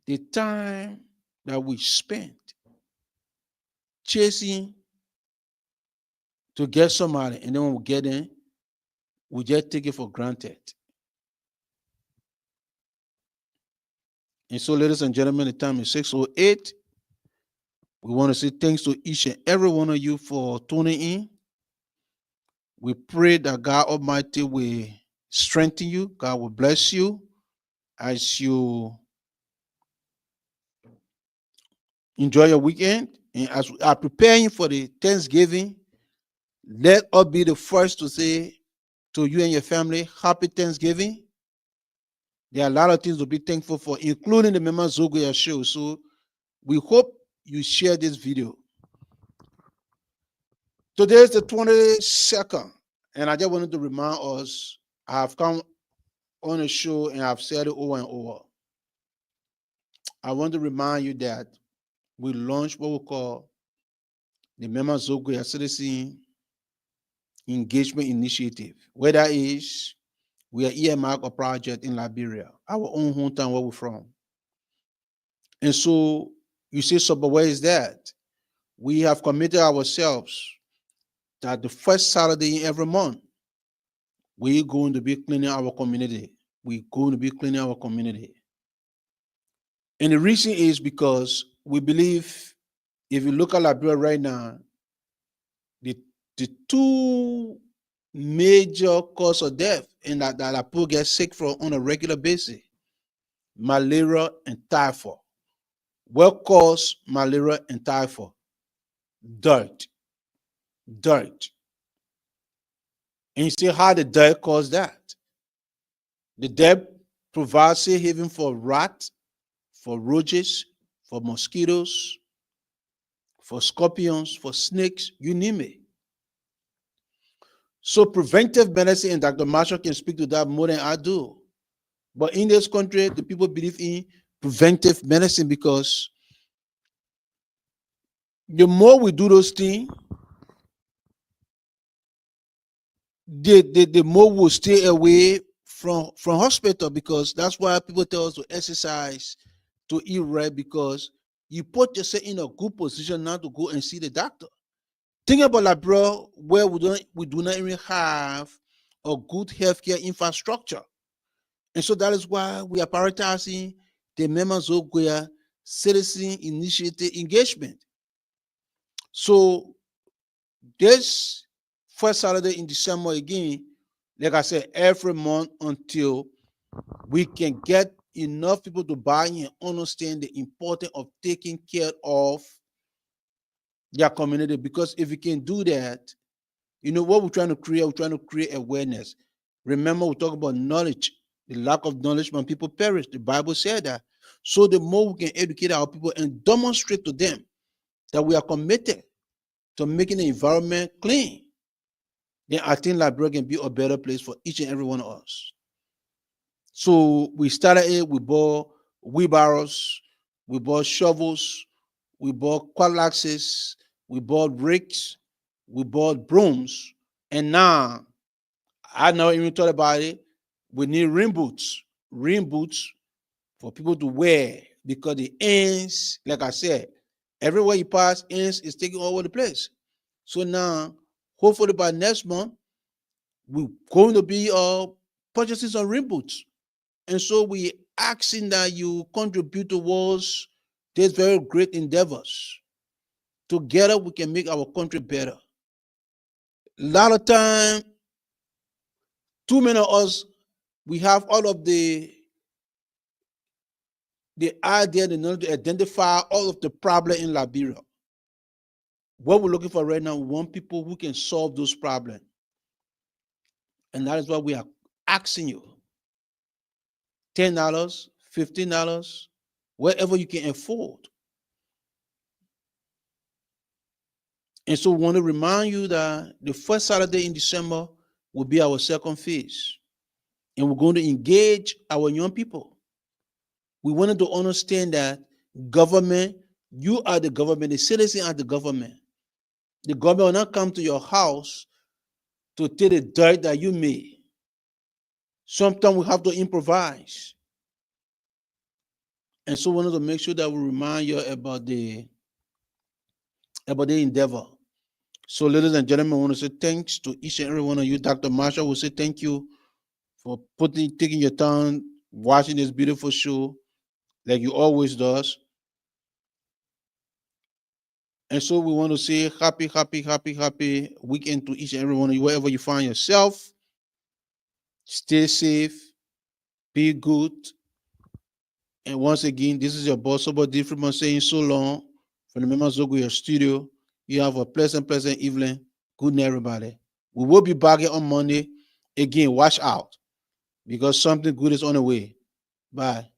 The time that we spent chasing to get somebody, and then when we get in, we just take it for granted. And so, ladies and gentlemen, the time is 6:08. We want to say thanks to each and every one of you for tuning in. We pray that God Almighty will strengthen you. God will bless you as you enjoy your weekend. And as we are preparing for the Thanksgiving, let us be the first to say to you and your family, Happy Thanksgiving. There are a lot of things to be thankful for, including the Maima Goyah show. So we hope you share this video. Today is the 22nd, and I just wanted to remind us, I have come on a show and I've said it over and over. I want to remind you that we launched what we call the Maima Goyah Citizen Engagement Initiative. Where that is, we are earmarked a project in Liberia, our own hometown where we're from. And so you say, so, but where is that? We have committed ourselves that the first Saturday in every month, we're going to be cleaning our community. We're going to be cleaning our community. And the reason is because we believe if you look at Liberia right now, the two major cause of death and that people get sick from on a regular basis, malaria and typhoid. What causes malaria and typhoid? Dirt. Dirt. And you see how the dirt caused that. The dirt provides safe haven for rats, for roaches, for mosquitoes, for scorpions, for snakes, you name it. So preventive medicine, and Dr. Marshall can speak to that more than I do. But in this country, the people believe in preventive medicine, because the more we do those things, the more we'll stay away from hospital, because that's why people tell us to exercise, to eat right, because you put yourself in a good position now to go and see the doctor. Think about that, bro, where we do not even have a good healthcare infrastructure. And so that is why we are prioritizing the members of Goyah citizen initiative engagement. So this first Saturday in December again, like I said, every month until we can get enough people to buy in and understand the importance of taking care of their community. Because if we can do that, you know what we're trying to create? We're trying to create awareness. Remember, we talk about knowledge. The lack of knowledge when people perish. The Bible said that. So the more we can educate our people and demonstrate to them that we are committed to making the environment clean, then I think Liberia can be a better place for each and every one of us. So we started it, we bought wheelbarrows, we bought shovels, we bought quadlaxes, we bought rakes, we bought brooms, and now I never even thought about it. We need rain boots for people to wear, because the ants, like I said, everywhere you pass, ants is taking all over the place. So now, hopefully by next month, we're going to be purchasing some rain boots. And so we asking that you contribute towards these very great endeavors. Together we can make our country better. A lot of time, too many of us, we have all of the idea, the knowledge to identify all of the problem in Liberia. What we're looking for right now, we want people who can solve those problems. And that is why we are asking you $10, $15, wherever you can afford. And so we want to remind you that the first Saturday in December will be our second phase. And we're going to engage our young people. We wanted to understand that government, you are the government, the citizens are the government. The government will not come to your house to take the dirt that you made. Sometimes we have to improvise. And so we wanted to make sure that we remind you about the endeavor. So, ladies and gentlemen, I want to say thanks to each and every one of you. Dr. Marshall will say thank you for taking your time watching this beautiful show like you always does. And so we want to say happy weekend to each and every one of you, wherever you find yourself. Stay safe, be good. And once again, this is your boss, Sobo D. Freeman, saying so long from the members of your studio. You have a pleasant evening. Good night, everybody. We will be back here on Monday. Again, watch out, because something good is on the way. Bye.